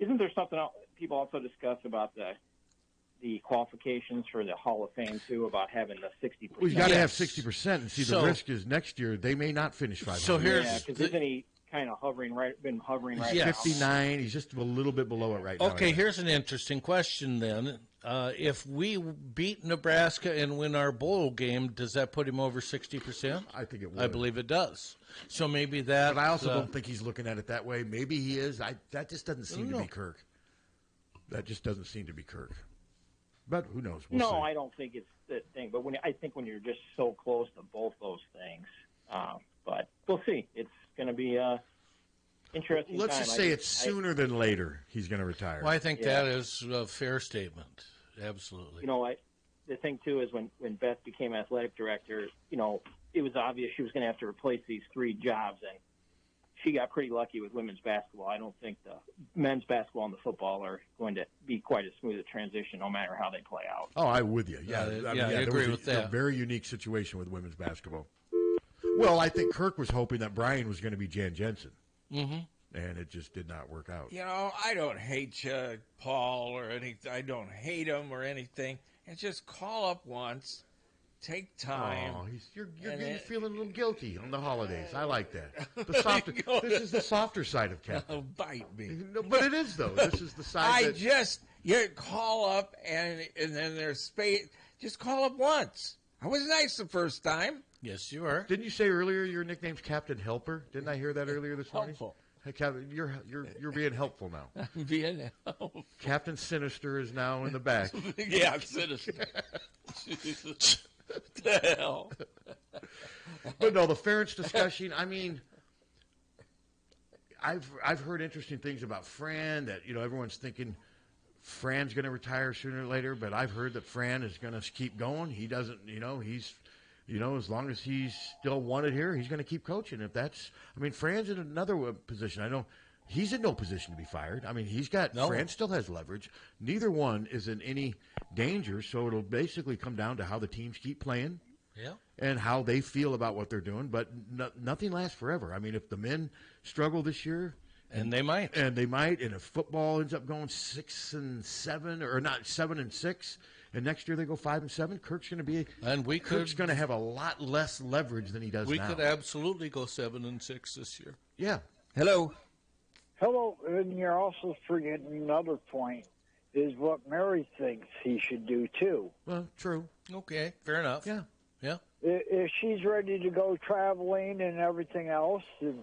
[SPEAKER 1] isn't there something else people also discuss about the qualifications for the Hall of Fame, too, about having the 60%?
[SPEAKER 5] Well, you got to have 60%. And see, the risk is next year they may not finish 500.
[SPEAKER 4] So
[SPEAKER 1] because isn't he kind of hovering right now?
[SPEAKER 5] 59. He's just a little bit below it right now.
[SPEAKER 4] Okay, here's an interesting question then. If we beat Nebraska and win our bowl game, does that put him over 60%?
[SPEAKER 5] I think it would.
[SPEAKER 4] I believe it does. So maybe that.
[SPEAKER 5] But I also don't think he's looking at it that way. Maybe he is. That just doesn't seem to be Kirk. That just doesn't seem to be Kirk. But who knows? We'll see.
[SPEAKER 1] I don't think it's the thing. But I think when you're just so close to both those things, but we'll see. It's going to be interesting.
[SPEAKER 5] Let's just say it's sooner than later. He's going to retire.
[SPEAKER 4] Well, I think that is a fair statement. Absolutely.
[SPEAKER 1] The thing too is when Beth became athletic director, it was obvious she was going to have to replace these 3 jobs, and she got pretty lucky with women's basketball. I don't think the men's basketball and the football are going to be quite as smooth a transition, no matter how they play out.
[SPEAKER 5] Oh, I'm with you. Yeah,
[SPEAKER 4] I agree with that.
[SPEAKER 5] A very unique situation with women's basketball. Well, I think Kirk was hoping that Brian was going to be Jan Jensen, and it just did not work out.
[SPEAKER 3] I don't hate you, Paul, or anything. I don't hate him or anything. And just call up once. Take time.
[SPEAKER 5] Oh, you're feeling a little guilty on the holidays. I like that. This is the softer side of Captain.
[SPEAKER 3] Bite me.
[SPEAKER 5] No, but it is, though. This is the side
[SPEAKER 3] you call up and then there's space. Just call up once. I was nice the first time.
[SPEAKER 4] Yes, you are.
[SPEAKER 5] Didn't you say earlier your nickname's Captain Helper? Didn't I hear that earlier this morning?
[SPEAKER 3] Helpful.
[SPEAKER 5] Hey, Captain, you're being helpful now.
[SPEAKER 3] I'm being helpful.
[SPEAKER 5] Captain Sinister is now in the back.
[SPEAKER 3] Yeah, Sinister. Jesus. What the hell?
[SPEAKER 5] But no, the Ferentz discussion, I mean, I've heard interesting things about Fran, that everyone's thinking Fran's going to retire sooner or later, but I've heard that Fran is going to keep going. He doesn't, he's as long as he's still wanted here, he's going to keep coaching. Fran's in another position. I know He's in no position to be fired. I mean, France still has leverage. Neither one is in any danger, so it'll basically come down to how the teams keep playing.
[SPEAKER 4] Yeah.
[SPEAKER 5] And how they feel about what they're doing, but nothing lasts forever. I mean, if the men struggle this year,
[SPEAKER 4] and they might,
[SPEAKER 5] and if football ends up going 6-7, or not 7-6, and next year they go 5-7, Kirk's going to be, Kirk's going to have a lot less leverage than he does now.
[SPEAKER 4] We could absolutely go 7-6 this year.
[SPEAKER 5] Yeah.
[SPEAKER 3] Hello.
[SPEAKER 10] Hello, and you're also forgetting another point, is what Mary thinks he should do too.
[SPEAKER 5] Well, true.
[SPEAKER 4] Okay, fair enough.
[SPEAKER 5] Yeah.
[SPEAKER 4] Yeah.
[SPEAKER 10] If she's ready to go traveling and everything else, and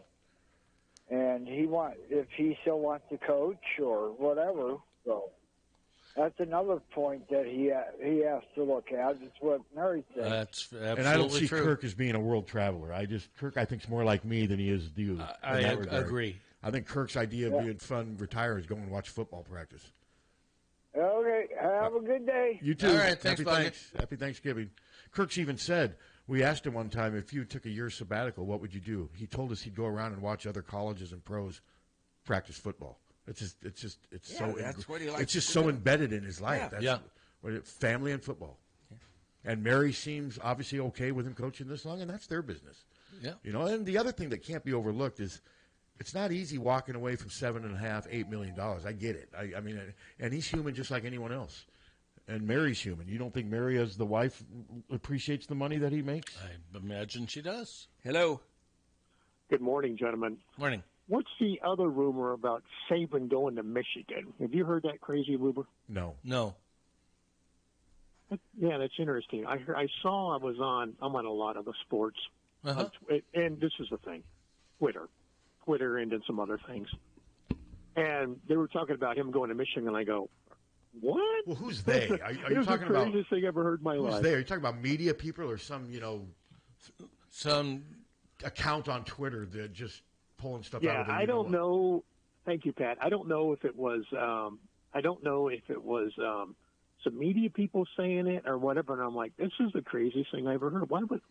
[SPEAKER 10] if he still wants to coach or whatever, so that's another point that he has to look at. It's what Mary said.
[SPEAKER 4] That's absolutely
[SPEAKER 5] and I don't see
[SPEAKER 4] true.
[SPEAKER 5] Kirk as being a world traveler. Kirk, I think, is more like me than he is you.
[SPEAKER 4] I agree.
[SPEAKER 5] I think Kirk's idea of being fun, retire, is go and watch football practice.
[SPEAKER 10] Okay, have a good day.
[SPEAKER 5] You too.
[SPEAKER 4] All right, thanks,
[SPEAKER 5] Happy Thanksgiving. Kirk's even said, we asked him one time, if you took a year's sabbatical, what would you do? He told us he'd go around and watch other colleges and pros practice football. It's just so embedded in his life.
[SPEAKER 4] Yeah.
[SPEAKER 5] That's family and football. Yeah. And Mary seems obviously okay with him coaching this long, and that's their business.
[SPEAKER 4] Yeah.
[SPEAKER 5] You know, and the other thing that can't be overlooked is it's not easy walking away from $7.5–8 million. I get it. I mean, and he's human just like anyone else. And Mary's human. You don't think Mary, as the wife, appreciates the money that he makes?
[SPEAKER 4] I imagine she does.
[SPEAKER 3] Hello.
[SPEAKER 11] Good morning, gentlemen.
[SPEAKER 4] Morning.
[SPEAKER 11] What's the other rumor about Saban going to Michigan? Have you heard that crazy rumor?
[SPEAKER 5] No.
[SPEAKER 11] Yeah, that's interesting. I'm on a lot of the sports, and this is the thing, Twitter, and then some other things. And they were talking about him going to Michigan, and I go, what?
[SPEAKER 5] Well, who's they? Are you talking about?
[SPEAKER 11] It was the craziest thing I ever heard in my life.
[SPEAKER 5] Who's they? Are you talking about media people or some account on Twitter that just pulling stuff out of the
[SPEAKER 11] I don't know. Thank you, Pat. I don't know if it was some media people saying it or whatever. And I'm like, this is the craziest thing I ever heard. Why would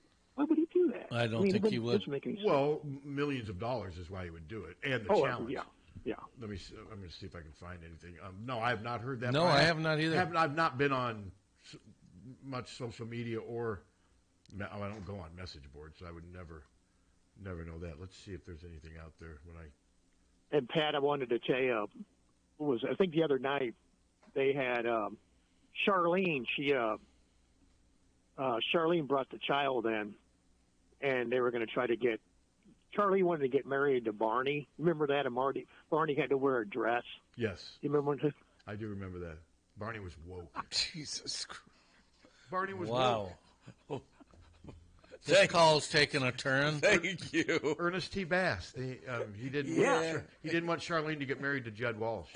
[SPEAKER 11] he do that?
[SPEAKER 4] I don't think he would.
[SPEAKER 5] Well, millions of dollars is why he would do it, and the challenge. Yeah. Let me. I'm going to see if I can find anything. No, I have not heard that.
[SPEAKER 4] No, I have not either.
[SPEAKER 5] I've not been on much social media, or I don't go on message boards, so I would never know that. Let's see if there's anything out there.
[SPEAKER 11] And Pat, I wanted to tell you, I think the other night they had Charlene. Charlene brought the child in, and they were going to try to get. Charlie wanted to get married to Barney. Remember that? And Barney had to wear a dress.
[SPEAKER 5] Yes.
[SPEAKER 11] You remember?
[SPEAKER 5] I do remember that. Barney was woke.
[SPEAKER 3] Jesus Christ.
[SPEAKER 5] Barney was
[SPEAKER 4] woke.
[SPEAKER 5] Wow.
[SPEAKER 4] This call's taking a turn.
[SPEAKER 3] Thank you.
[SPEAKER 5] Ernest T. Bass. He didn't want Charlene to get married to Judd Walsh.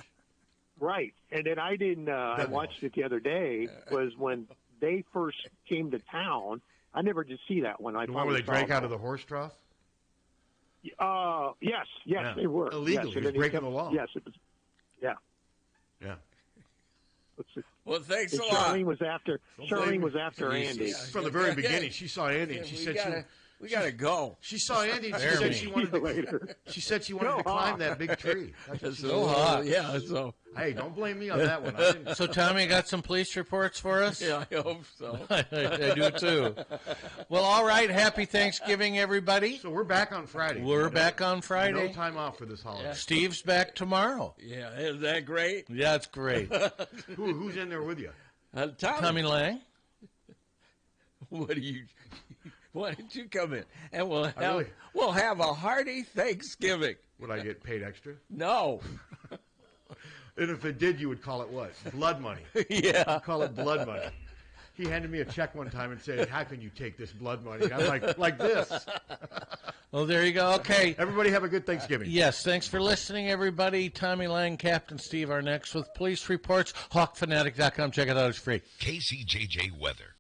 [SPEAKER 11] Right. And then I didn't. I watched it the other day. Was when they first came to town. I never did see that one.
[SPEAKER 5] The one where they drank out of the horse trough?
[SPEAKER 11] Yes, they were.
[SPEAKER 5] Illegally.
[SPEAKER 11] Yes,
[SPEAKER 5] he was breaking the law.
[SPEAKER 11] Yes, it was. Yeah.
[SPEAKER 5] Yeah.
[SPEAKER 3] Well, thanks a lot.
[SPEAKER 11] Charlene was after Andy.
[SPEAKER 5] From the very beginning, she saw Andy, and she said
[SPEAKER 3] we got to go.
[SPEAKER 5] She saw Andy, and she said she wanted to climb that big tree.
[SPEAKER 3] That's so hot. Yeah, so.
[SPEAKER 5] Hey, don't blame me on that one.
[SPEAKER 4] So, Tommy, got some police reports for us?
[SPEAKER 3] Yeah, I hope so.
[SPEAKER 4] I do, too. Well, all right. Happy Thanksgiving, everybody.
[SPEAKER 5] So we're back on Friday.
[SPEAKER 4] We're back on Friday.
[SPEAKER 5] No time off for this holiday.
[SPEAKER 4] Yeah. Steve's back tomorrow.
[SPEAKER 3] Yeah, is that great?
[SPEAKER 4] Yeah, it's great.
[SPEAKER 5] Who's in there with you?
[SPEAKER 4] Tommy Lang.
[SPEAKER 3] Why didn't you come in? And we'll have a hearty Thanksgiving.
[SPEAKER 5] Would I get paid extra?
[SPEAKER 3] No.
[SPEAKER 5] And if it did, you would call it what? Blood money.
[SPEAKER 3] Yeah.
[SPEAKER 5] You'd call it blood money. He handed me a check one time and said, how can you take this blood money? And I'm like this.
[SPEAKER 4] Well, there you go. Okay.
[SPEAKER 5] Everybody have a good Thanksgiving.
[SPEAKER 4] Yes. Thanks for listening, everybody. Tommy Lang, Captain Steve are next with police reports. Hawkfanatic.com. Check it out. It's free.
[SPEAKER 12] KCJJ Weather.